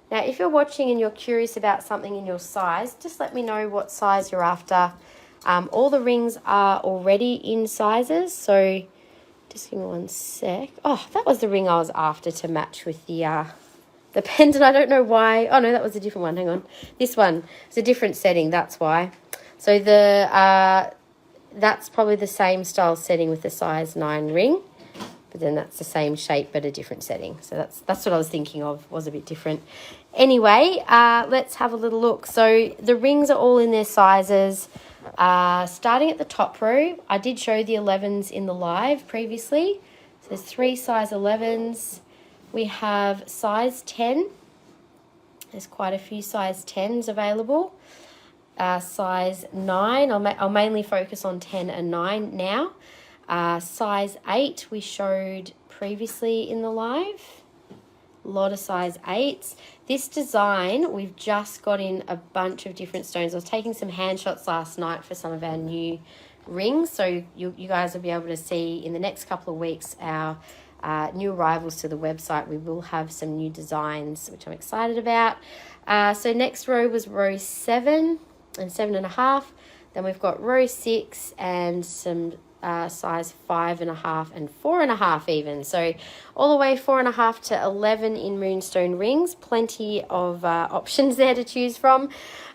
Speaker 1: Now, if you're watching and you're curious about something in your size, just let me know what size you're after. All the rings are already in sizes, so just give me one sec. Oh, that was the ring I was after to match with the pendant. I don't know why. Oh, no, that was a different one. Hang on. This one is a different setting. That's why. So that's probably the same style setting with the size 9 ring. But then that's the same shape but a different setting. So that's what I was thinking of, was a bit different. Anyway, let's have a little look. So the rings are all in their sizes. Starting at the top row, I did show the 11s in the live previously. So there's 3 size 11s. We have size 10. There's quite a few size 10s available. Size 9, I'll mainly focus on 10 and 9 now. Size 8 we showed previously in the live. A lot of size 8s. This design, we've just got in a bunch of different stones. I was taking some hand shots last night for some of our new rings. So you guys will be able to see in the next couple of weeks our new arrivals to the website. We will have some new designs, which I'm excited about. So next row was row 7 and 7.5. Then we've got row 6 and some size 5.5 and 4.5 even. So all the way 4.5 to 11 in Moonstone rings. Plenty of options there to choose from.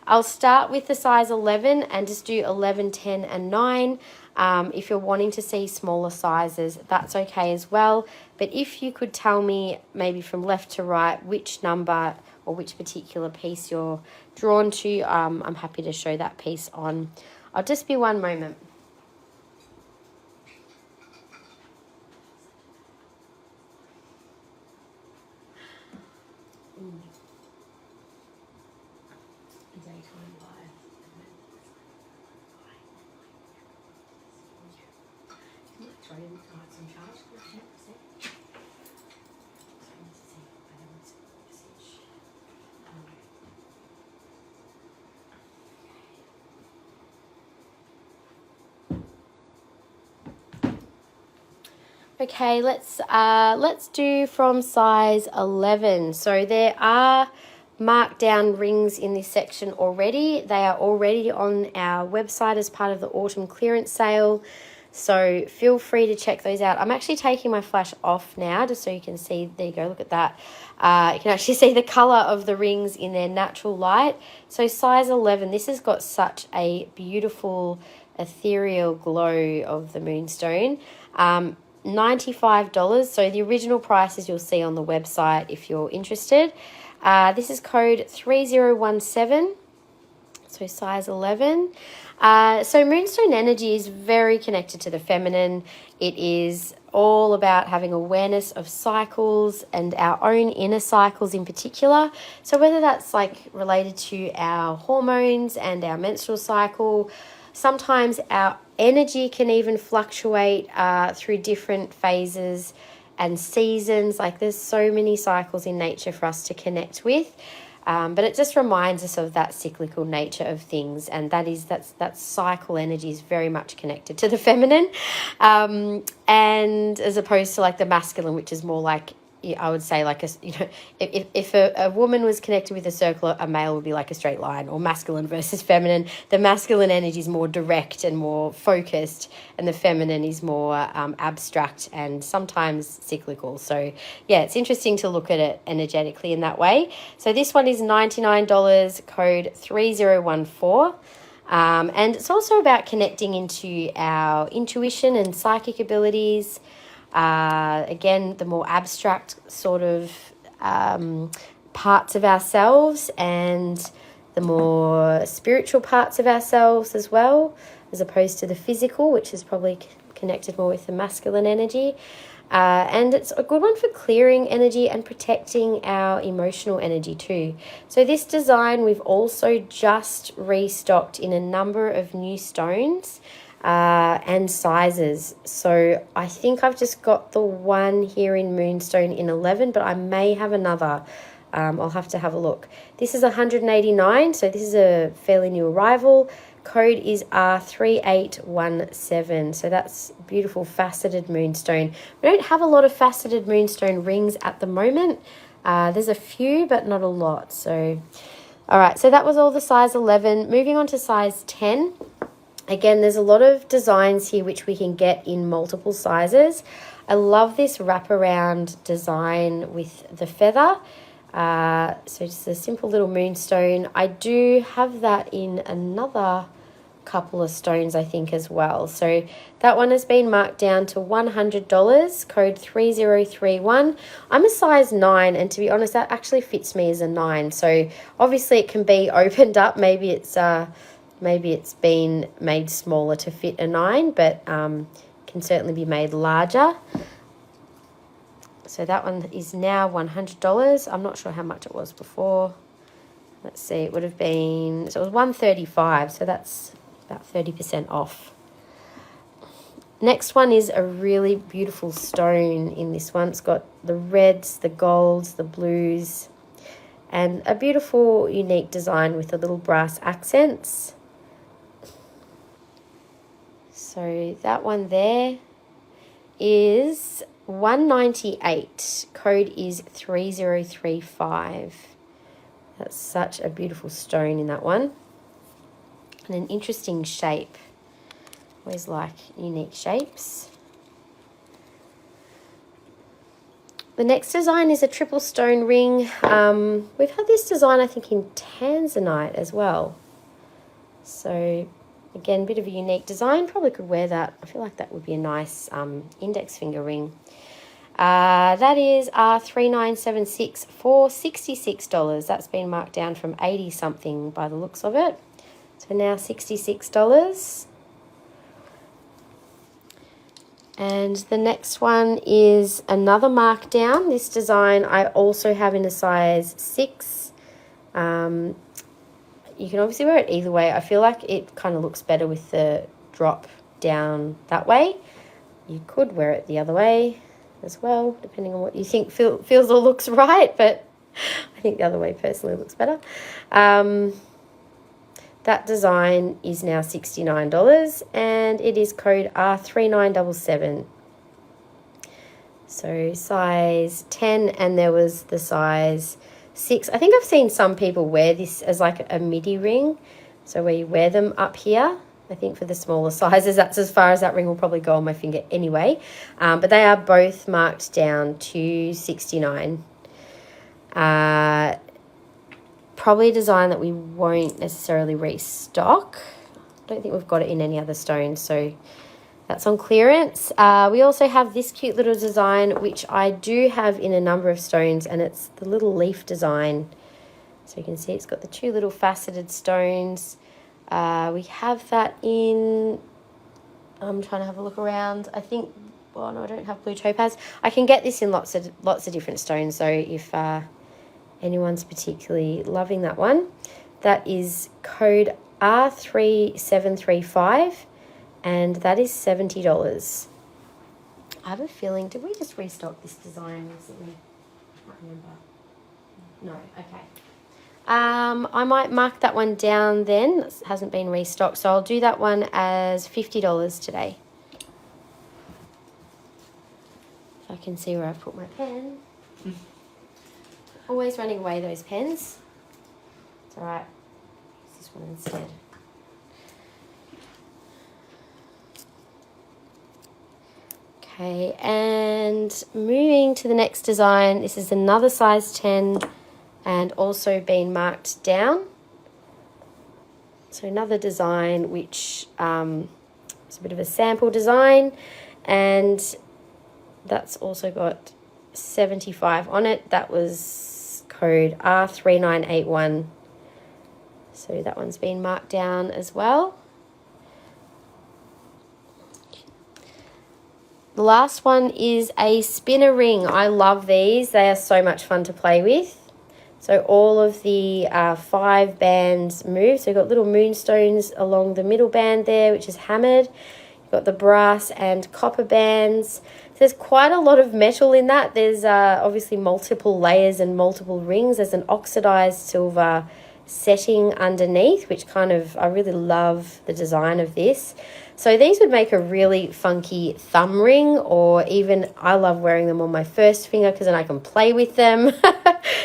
Speaker 1: I'll start with the size 11 and just do 11, 10 and 9. If you're wanting to see smaller sizes, that's okay as well. But if you could tell me maybe from left to right which number or which particular piece you're drawn to, I'm happy to show that piece on. I'll just be one moment. Okay, let's do from size 11. So there are marked down rings in this section already. They are already on our website as part of the autumn clearance sale. So feel free to check those out. I'm actually taking my flash off now just so you can see. There you go, look at that. You can actually see the colour of the rings in their natural light. So size 11, this has got such a beautiful ethereal glow of the Moonstone. $95. So the original prices you'll see on the website if you're interested. This is code 3017. So size 11. So Moonstone energy is very connected to the feminine. It is all about having awareness of cycles and our own inner cycles in particular. So whether that's like related to our hormones and our menstrual cycle, Sometimes our energy can even fluctuate through different phases and seasons. Like there's so many cycles in nature for us to connect with. But it just reminds us of that cyclical nature of things, and that cycle energy is very much connected to the feminine, and as opposed to like the masculine, which is more like, I would say, like if a woman was connected with a circle, a male would be like a straight line, or masculine versus feminine. The masculine energy is more direct and more focused, and the feminine is more abstract and sometimes cyclical. So yeah, it's interesting to look at it energetically in that way. So this one is $99, code 3014. And it's also about connecting into our intuition and psychic abilities. Again, the more abstract sort of parts of ourselves, and the more spiritual parts of ourselves as well, as opposed to the physical, which is probably connected more with the masculine energy. And it's a good one for clearing energy and protecting our emotional energy too. So this design we've also just restocked in a number of new stones and sizes. So I think I've just got the one here in Moonstone in 11, but I may have another. I'll have to have a look. This is $189, so this is a fairly new arrival. Code is R3817. So that's beautiful faceted moonstone. We don't have a lot of faceted moonstone rings at the moment. There's a few, but not a lot. So, all right, so that was all the size 11. Moving on to size 10. Again, there's a lot of designs here which we can get in multiple sizes. I love this wraparound design with the feather. So just a simple little moonstone. I do have that in another couple of stones, I think, as well. So that one has been marked down to $100, code 3031. I'm a size 9, and to be honest, that actually fits me as a 9. So obviously it can be opened up. Maybe it's been made smaller to fit a 9, but can certainly be made larger. So that one is now $100. I'm not sure how much it was before. Let's see, it would have been, so it was $135, so that's about 30% off. Next one is a really beautiful stone in this one. It's got the reds, the golds, the blues, and a beautiful, unique design with the little brass accents. So that one there is $198. Code is 3035. That's such a beautiful stone in that one. And an interesting shape. Always like unique shapes. The next design is a triple stone ring. We've had this design, I think, in tanzanite as well. So again, a bit of a unique design. Probably could wear that. I feel like that would be a nice index finger ring. That is R3976 for $66. That's been marked down from 80 something by the looks of it. So now $66. And the next one is another markdown. This design I also have in a size 6. You can obviously wear it either way. I feel like it kind of looks better with the drop down that way. You could wear it the other way as well, depending on what you think feels or looks right, but I think the other way personally looks better. That design is now $69, and it is code R3977. So size 10, and there was the size 6. I think I've seen some people wear this as like a midi ring, so where you wear them up here. I think for the smaller sizes, that's as far as that ring will probably go on my finger anyway. But they are both marked down to $69. Probably a design that we won't necessarily restock. I don't think we've got it in any other stones, so that's on clearance. We also have this cute little design, which I do have in a number of stones, and it's the little leaf design. So you can see it's got the 2 little faceted stones. We have that in, I'm trying to have a look around. I think, well, no, I don't have blue topaz. I can get this in lots of different stones, so if anyone's particularly loving that one, that is code R3735, and that is $70. I have a feeling, did we just restock this design recently? I can't remember. No, okay. I might mark that one down then. It hasn't been restocked, so I'll do that one as $50 today. If I can see where I've put my pen. Always running away, those pens. It's all right. Use this one instead. Okay, and moving to the next design. This is another size 10 and also been marked down. So another design which is a bit of a sample design, and that's also got 75 on it. That was code R3981. So that one's been marked down as well. The last one is a spinner ring. I love these. They are so much fun to play with. So all of the 5 bands move. So you've got little moonstones along the middle band there, which is hammered. You've got the brass and copper bands. So there's quite a lot of metal in that. There's obviously multiple layers and multiple rings. There's an oxidized silver setting underneath, which kind of, I really love the design of this. So these would make a really funky thumb ring, or even I love wearing them on my first finger because then I can play with them.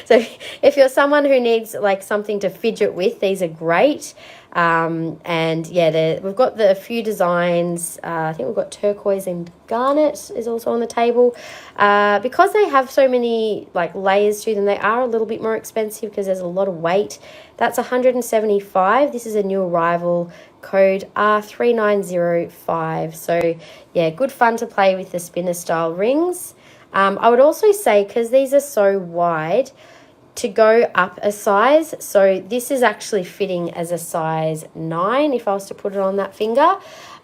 Speaker 1: So if you're someone who needs like something to fidget with, these are great. And yeah, we've got a few designs. I think we've got turquoise and garnet is also on the table. Because they have so many like layers to them, they are a little bit more expensive because there's a lot of weight. That's $175. This is a new arrival, code R3905. So yeah, good fun to play with the spinner style rings. I would also say, because these are so wide, to go up a size. So this is actually fitting as a size 9 if I was to put it on that finger.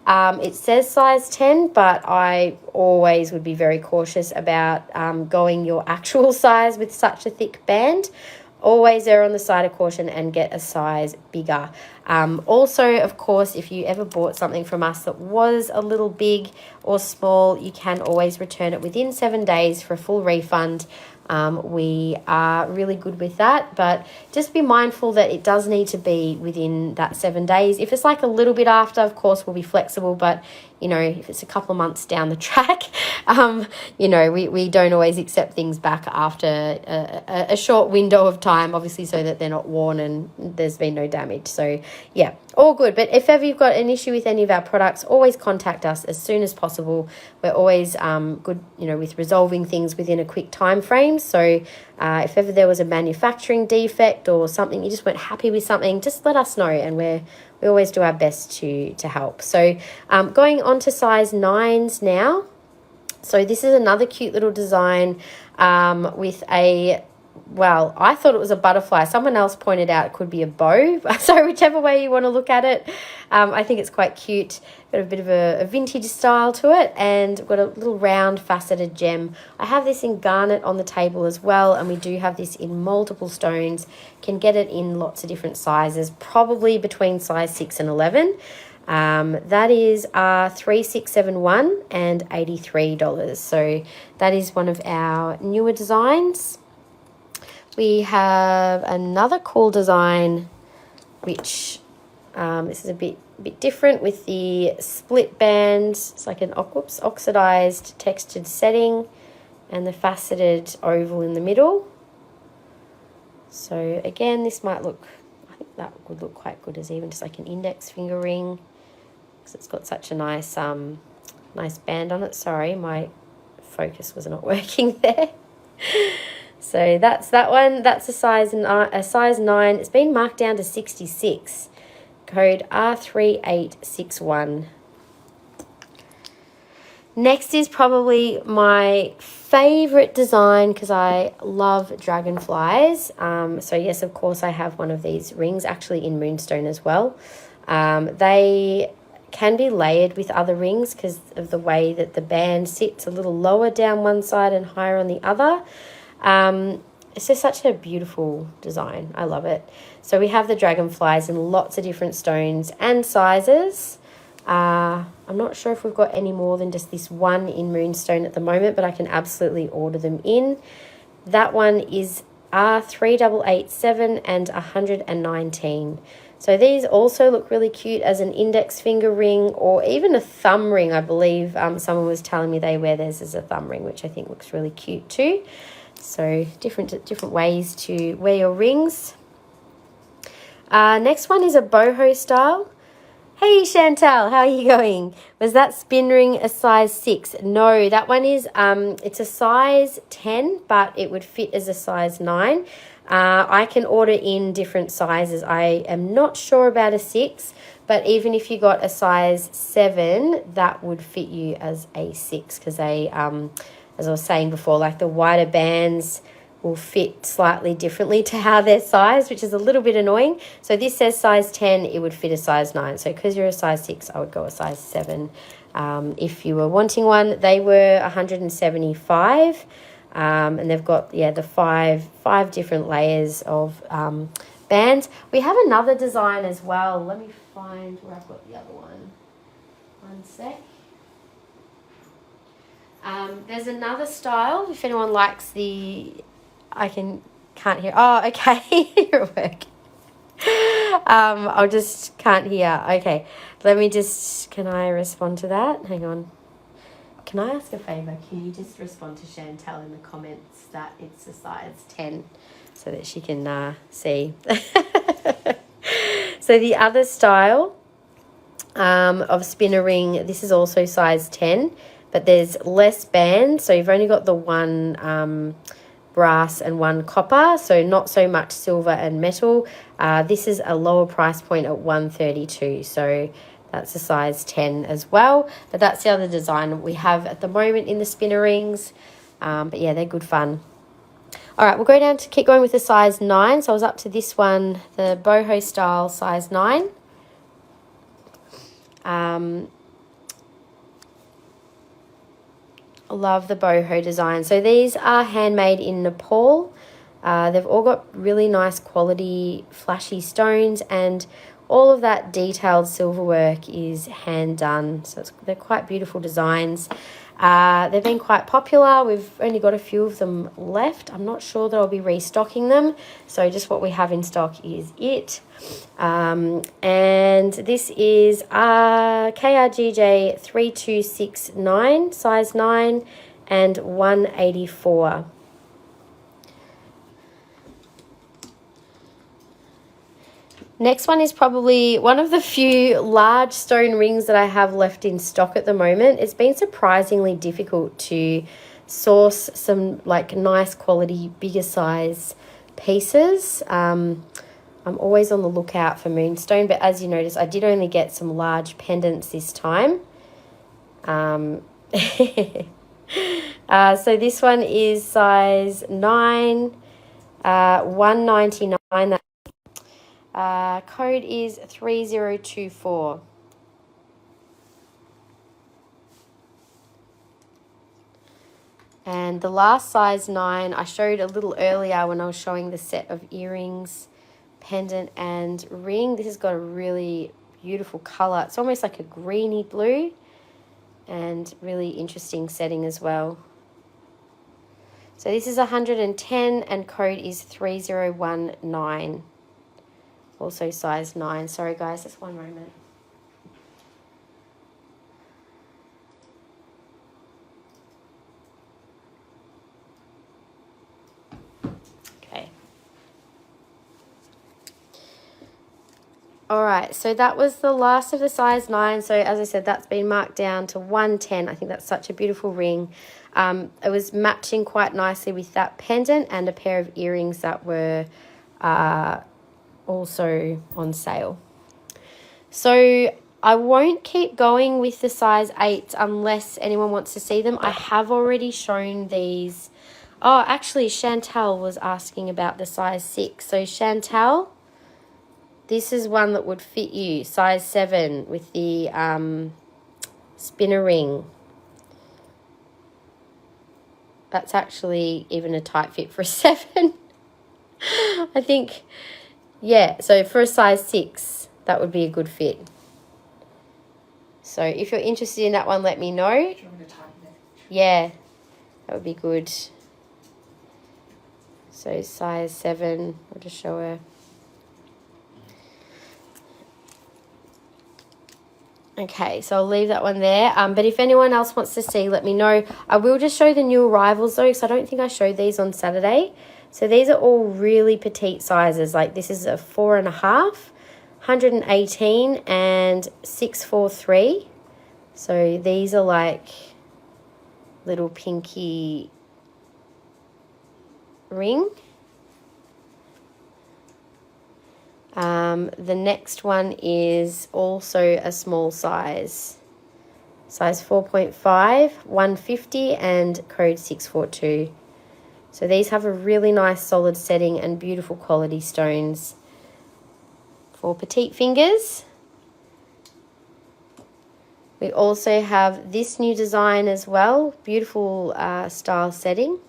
Speaker 1: It says size 10, but I always would be very cautious about going your actual size with such a thick band. Always err on the side of caution and get a size bigger. Also, of course, if you ever bought something from us that was a little big or small, you can always return it within 7 days for a full refund. We are really good with that, but just be mindful that it does need to be within that 7 days. If it's like a little bit after, of course, we'll be flexible, but you know, if it's a couple of months down the track, you know, we don't always accept things back after a short window of time, obviously, so that they're not worn and there's been no damage. So yeah, all good. But if ever you've got an issue with any of our products, always contact us as soon as possible. We're always good, you know, with resolving things within a quick time frame. So if ever there was a manufacturing defect or something, you just weren't happy with something, just let us know, and we always do our best to help. So going on to size 9s now. So this is another cute little design with a, well, I thought it was a butterfly. Someone else pointed out it could be a bow. So whichever way you want to look at it, I think it's quite cute. Got a bit of a vintage style to it, and got a little round faceted gem. I have this in garnet on the table as well, and we do have this in multiple stones. Can get it in lots of different sizes, probably between size 6 and 11. That is R3671 and $83. So that is one of our newer designs. We have another cool design, which this is a bit different with the split bands. It's like an oxidized textured setting and the faceted oval in the middle. So again, this might look, I think that would look quite good as even just like an index finger ring, because it's got such a nice nice band on it. Sorry, my focus was not working there. So that's that one. That's a size 9. It's been marked down to 66. Code R3861. Next is probably my favorite design because I love dragonflies. So yes, of course, I have one of these rings actually in Moonstone as well. They can be layered with other rings because of the way that the band sits a little lower down one side and higher on the other. It's just such a beautiful design. I love it. So we have the dragonflies in lots of different stones and sizes. I'm not sure if we've got any more than just this one in Moonstone at the moment, but I can absolutely order them in. That one is R3887 and 119. So these also look really cute as an index finger ring or even a thumb ring. I believe someone was telling me they wear theirs as a thumb ring, which I think looks really cute too. So different ways to wear your rings. Next one is a boho style. Hey Chantal, how are you going? Was that spin ring a size 6? No, that one is, it's a size 10, but it would fit as a size 9. I can order in different sizes. I am not sure about a 6, but even if you got a size 7, that would fit you as a 6 because they, as I was saying before, like the wider bands will fit slightly differently to how they're sized, which is a little bit annoying. So this says size 10, it would fit a size 9. So because you're a size 6, I would go a size 7. If you were wanting one, they were 175. And they've got, yeah, the five different layers of bands. We have another design as well. Let me find where I've got the other one. One sec. There's another style. If anyone likes the... can't hear. Oh, okay. You're at work. I just can't hear. Okay. Let me just... Can I respond to that? Hang on. Can I ask a favour? Can you just respond to Chantal in the comments that it's a size 10 so that she can see? So the other style of spinner ring, this is also size 10, but there's less bands. So you've only got the one brass and one copper, so not so much silver and metal. This is a lower price point at $132. So that's a size 10 as well. But that's the other design we have at the moment in the spinner rings. But yeah, they're good fun. All right, we'll go down to keep going with the size 9. So I was up to this one, the boho style size 9. I love the boho design. So these are handmade in Nepal. They've all got really nice quality flashy stones, and all of that detailed silver work is hand done. So they're quite beautiful designs. They've been quite popular. We've only got a few of them left. I'm not sure that I'll be restocking them. So just what we have in stock is it. And this is KRGJ 3269, size 9, and 184. Next one is probably one of the few large stone rings that I have left in stock at the moment. It's been surprisingly difficult to source some like nice quality, bigger size pieces. I'm always on the lookout for Moonstone, but as you notice, I did only get some large pendants this time. So this one is size 9, 199. Code is 3024. And the last size 9 I showed a little earlier when I was showing the set of earrings, pendant and ring. This has got a really beautiful colour. It's almost like a greeny blue and really interesting setting as well. So this is 110 and code is 3019. Also size 9. Sorry guys, just one moment. Okay. Alright, so that was the last of the size 9. So as I said, that's been marked down to 110. I think that's such a beautiful ring. It was matching quite nicely with that pendant and a pair of earrings that were also on sale. So I won't keep going with the size 8 unless anyone wants to see them. I have already shown these. Oh, actually Chantal was asking about the size 6. So Chantal, this is one that would fit you, size 7 with the spinner ring. That's actually even a tight fit for a 7. I think Yeah, so for a size 6, that would be a good fit. So if you're interested in that one, let me know.
Speaker 2: Do you want me to tighten it?
Speaker 1: Yeah, that would be good. So size 7, I'll just show her. Okay, so I'll leave that one there. But if anyone else wants to see, let me know. I will just show the new arrivals though, because I don't think I showed these on Saturday. So these are all really petite sizes. Like this is a 4.5, 118 and 643. So these are like little pinky ring. The next one is also a small size 4.5, 150 and code 642. So these have a really nice solid setting and beautiful quality stones for petite fingers. We also have this new design as well, beautiful style setting.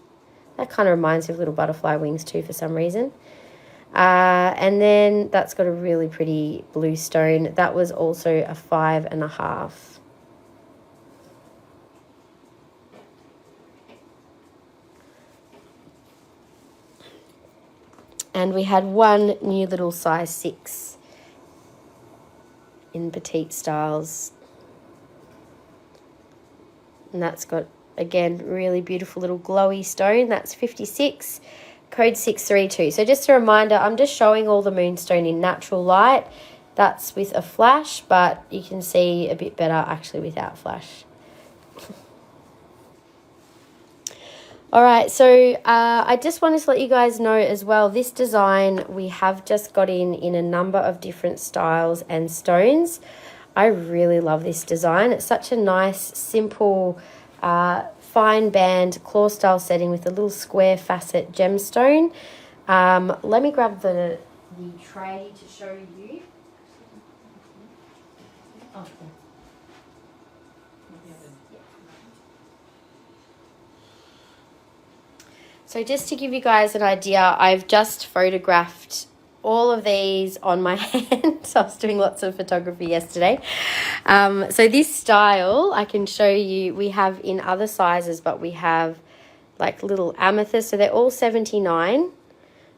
Speaker 1: That kind of reminds me of little butterfly wings too for some reason. And then that's got a really pretty blue stone. That was also a 5.5. And we had one new little size 6 in petite styles. And that's got, again, really beautiful little glowy stone. That's 56. Code 632. So just a reminder, I'm just showing all the moonstone in natural light. That's with a flash, but you can see a bit better actually without flash. All right, so I just wanted to let you guys know as well, this design we have just got in a number of different styles and stones. I really love this design. It's such a nice, simple, fine band claw style setting with a little square facet gemstone. Let me grab the tray to show you. Oh, so just to give you guys an idea, I've just photographed all of these on my hand. So I was doing lots of photography yesterday. So this style, I can show you, we have in other sizes, but we have like little amethyst. So they're all 79.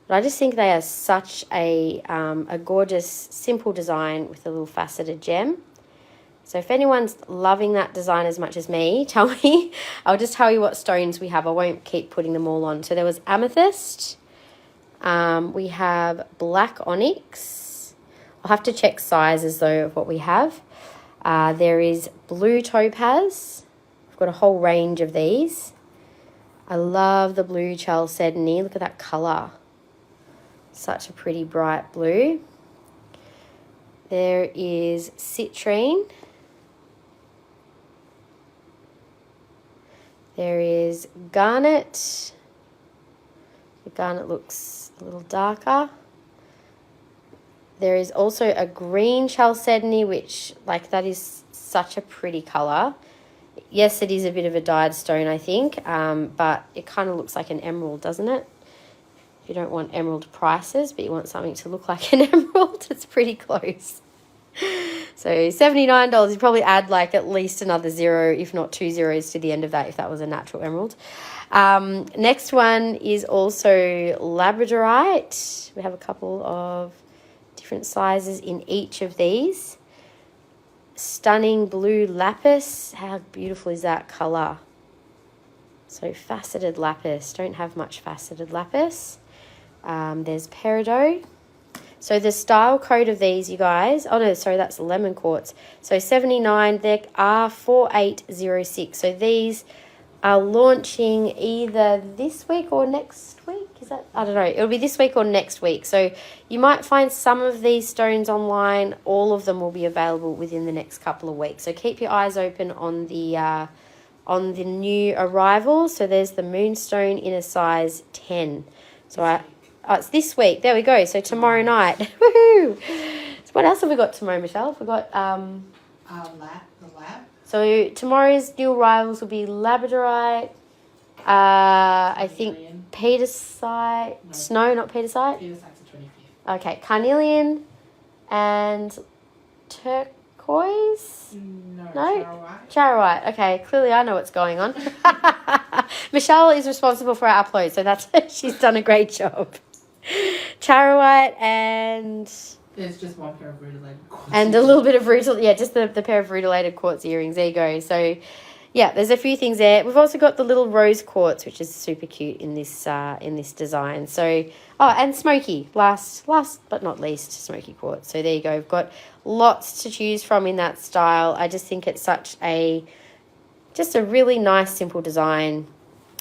Speaker 1: But I just think they are such a gorgeous, simple design with a little faceted gem. So if anyone's loving that design as much as me, tell me. I'll just tell you what stones we have. I won't keep putting them all on. So there was amethyst. We have black onyx. I'll have to check sizes though of what we have. There is blue topaz. I've got a whole range of these. I love the blue chalcedony. Look at that colour. Such a pretty bright blue. There is citrine. There is garnet. The garnet looks a little darker. There is also a green chalcedony, which, like, that is such a pretty colour. Yes, it is a bit of a dyed stone, I think, but it kind of looks like an emerald, doesn't it? You don't want emerald prices, but you want something to look like an emerald. It's pretty close. So $79, you'd probably add like at least another 0, if not 2 zeros to the end of that if that was a natural emerald. Next one is also labradorite. We have a couple of different sizes in each of these. Stunning blue lapis. How beautiful is that colour? So faceted lapis. Don't have much faceted lapis. There's peridot. So the style code of these, you guys, oh no, sorry, that's lemon quartz. So 79, they are 4806. So these are launching either this week or next week. Is that, I don't know, it'll be this week or next week. So you might find some of these stones online. All of them will be available within the next couple of weeks. So keep your eyes open on the new arrivals. So there's the Moonstone in a size 10. So it's this week. There we go. So tomorrow night. Woohoo! So what else have we got tomorrow, Michelle? We've got
Speaker 2: the lab.
Speaker 1: So tomorrow's new arrivals will be labradorite. I think petersite. No, not petersite.
Speaker 2: Petersite's the 25th.
Speaker 1: Okay, carnelian and turquoise. No? Charoite. Okay, clearly I know what's going on. Michelle is responsible for our upload, so that's she's done a great job. Charoite and...
Speaker 2: There's just one pair of rutilated quartz.
Speaker 1: And a little bit of just the pair of rutilated quartz earrings. There you go. So, yeah, there's a few things there. We've also got the little rose quartz, which is super cute in this design. So, and smoky, last but not least, smoky quartz. So there you go. We've got lots to choose from in that style. I just think it's just a really nice, simple design,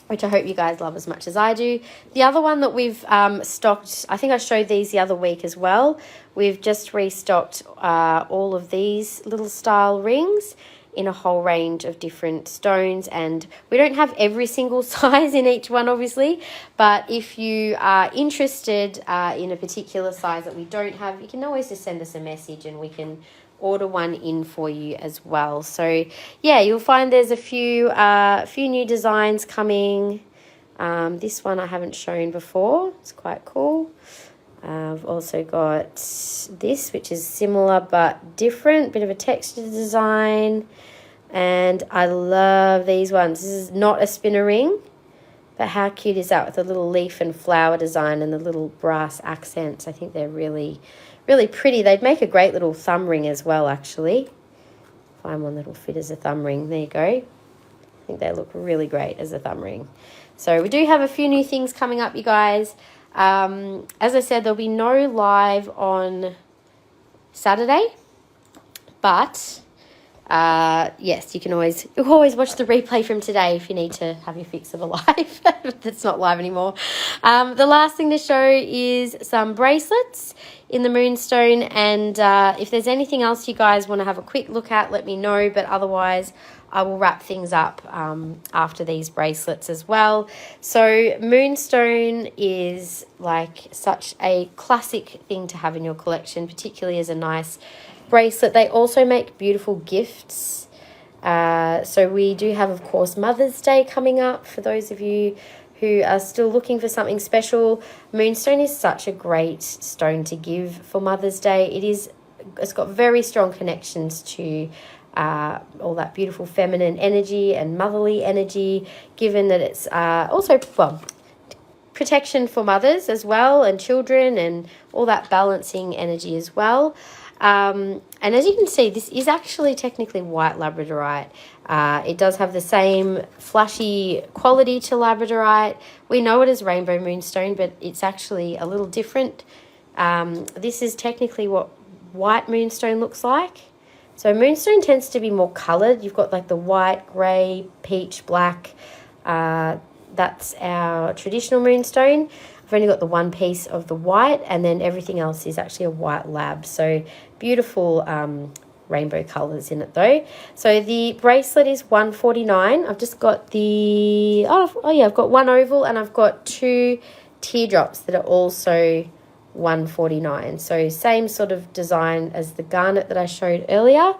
Speaker 1: which I hope you guys love as much as I do. The other one that we've stocked, I think I showed these the other week as well. We've just restocked all of these little style rings in a whole range of different stones, and we don't have every single size in each one, obviously, but if you are interested in a particular size that we don't have, you can always just send us a message and we can order one in for you as well. So yeah, you'll find there's a few new designs coming. This one I haven't shown before. It's quite cool. I've also got this, which is similar but different, bit of a textured design, and I love these ones. This is not a spinner ring, but how cute is that with the little leaf and flower design and the little brass accents? I think they're really pretty. They'd make a great little thumb ring as well, actually. Find one that'll fit as a thumb ring. There you go. I think they look really great as a thumb ring. So we do have a few new things coming up, you guys. As I said, there'll be no live on Saturday, but yes, you can always watch the replay from today if you need to have your fix of a live that's not live anymore. The last thing to show is some bracelets in the Moonstone, and if there's anything else you guys want to have a quick look at, let me know, but otherwise I will wrap things up after these bracelets as well. So Moonstone is like such a classic thing to have in your collection, particularly as a nice bracelet. They also make beautiful gifts. So we do have, of course, Mother's Day coming up. For those of you who are still looking for something special, Moonstone is such a great stone to give for Mother's Day. It's got very strong connections to all that beautiful feminine energy and motherly energy, given that it's also, well, protection for mothers as well and children and all that balancing energy as well. And as you can see, this is actually technically white labradorite. It does have the same flashy quality to labradorite. We know it as rainbow moonstone, but it's actually a little different. This is technically what white moonstone looks like. So Moonstone tends to be more coloured. You've got like the white, grey, peach, black. That's our traditional Moonstone. I've only got the one piece of the white, and then everything else is actually a white lab. So beautiful rainbow colours in it though. So the bracelet is $149. I've just got the, I've got one oval and I've got two teardrops that are also $149. So same sort of design as the garnet that I showed earlier.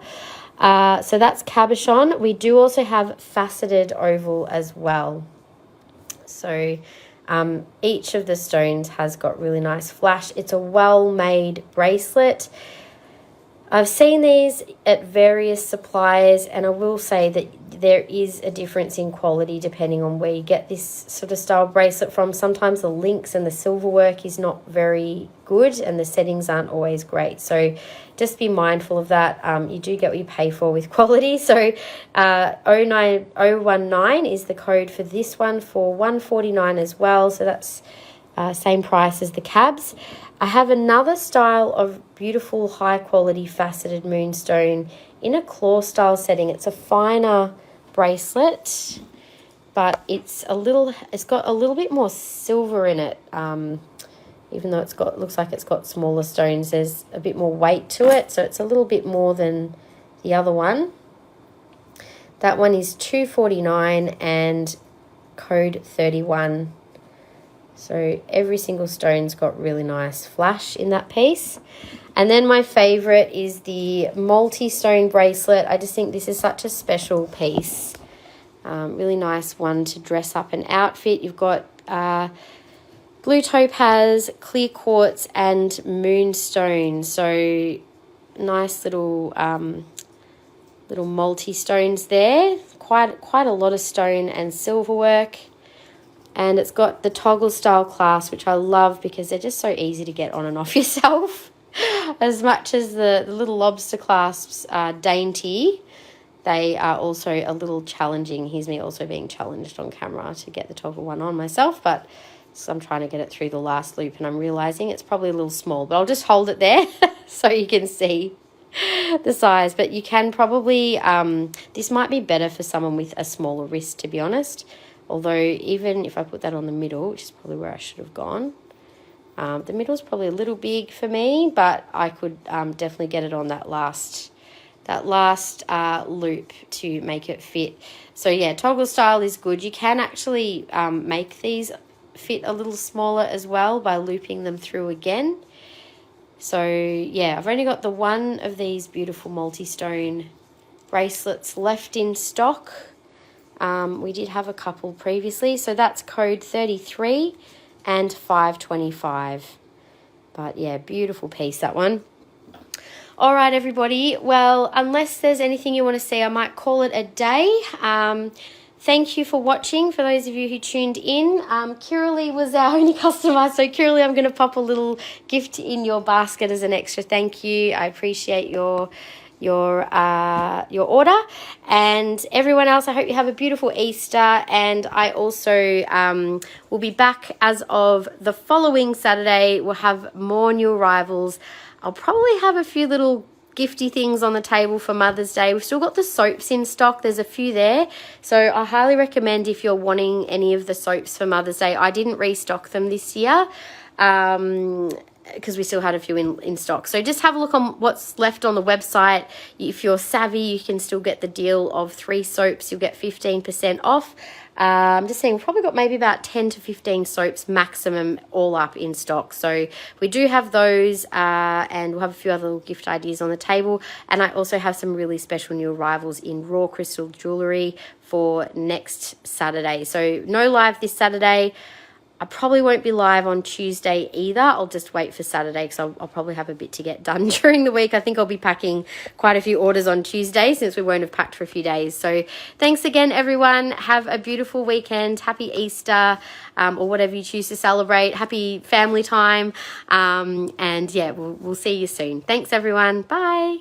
Speaker 1: So that's cabochon. We do also have faceted oval as well. So each of the stones has got really nice flash. It's a well-made bracelet. I've seen these at various suppliers, and I will say that there is a difference in quality depending on where you get this sort of style bracelet from. Sometimes the links and the silver work is not very good and the settings aren't always great. So just be mindful of that. You do get what you pay for with quality. So 09019 is the code for this one for $149 as well. So that's same price as the cabs. I have another style of beautiful high quality faceted moonstone in a claw style setting. It's a finer bracelet, but it's got a little bit more silver in it. Even though looks like it's got smaller stones, there's a bit more weight to it, so it's a little bit more than the other one. That one is $249 and code 31. So every single stone's got really nice flash in that piece. And then my favourite is the multi-stone bracelet. I just think this is such a special piece. Really nice one to dress up an outfit. You've got blue topaz, clear quartz, and moonstone. So nice little little multi-stones there. Quite a lot of stone and silver work. And it's got the toggle style clasp, which I love because they're just so easy to get on and off yourself. As much as the little lobster clasps are dainty, they are also a little challenging. Here's me also being challenged on camera to get the toggle one on myself, but so I'm trying to get it through the last loop and I'm realizing it's probably a little small, but I'll just hold it there so you can see the size. But you can probably, this might be better for someone with a smaller wrist, to be honest. Although even if I put that on the middle, which is probably where I should have gone, the middle is probably a little big for me, but I could definitely get it on that last loop to make it fit. So yeah, toggle style is good. You can actually make these fit a little smaller as well by looping them through again. So yeah, I've only got the one of these beautiful multi-stone bracelets left in stock. We did have a couple previously, so that's code 33 and 525. But yeah, beautiful piece, that one. All right, everybody. Well, unless there's anything you want to see, I might call it a day. Thank you for watching, for those of you who tuned in. Kiralee was our only customer, so Kiralee, I'm going to pop a little gift in your basket as an extra thank you. I appreciate your order. And everyone else, I hope you have a beautiful Easter. And I also will be back as of the following Saturday. We'll have more new arrivals. I'll probably have a few little gifty things on the table for Mother's Day. We've still got the soaps in stock. There's a few there. So I highly recommend if you're wanting any of the soaps for Mother's Day. I didn't restock them this year because we still had a few in stock. So just have a look on what's left on the website. If you're savvy, you can still get the deal of 3 soaps. You'll get 15% off. I'm just saying we've probably got maybe about 10 to 15 soaps maximum all up in stock. So we do have those and we'll have a few other little gift ideas on the table. And I also have some really special new arrivals in raw crystal jewellery for next Saturday. So no live this Saturday. I probably won't be live on Tuesday either. I'll just wait for Saturday because I'll probably have a bit to get done during the week. I think I'll be packing quite a few orders on Tuesday since we won't have packed for a few days. So thanks again, everyone. Have a beautiful weekend. Happy Easter or whatever you choose to celebrate. Happy family time. And yeah, we'll see you soon. Thanks, everyone. Bye.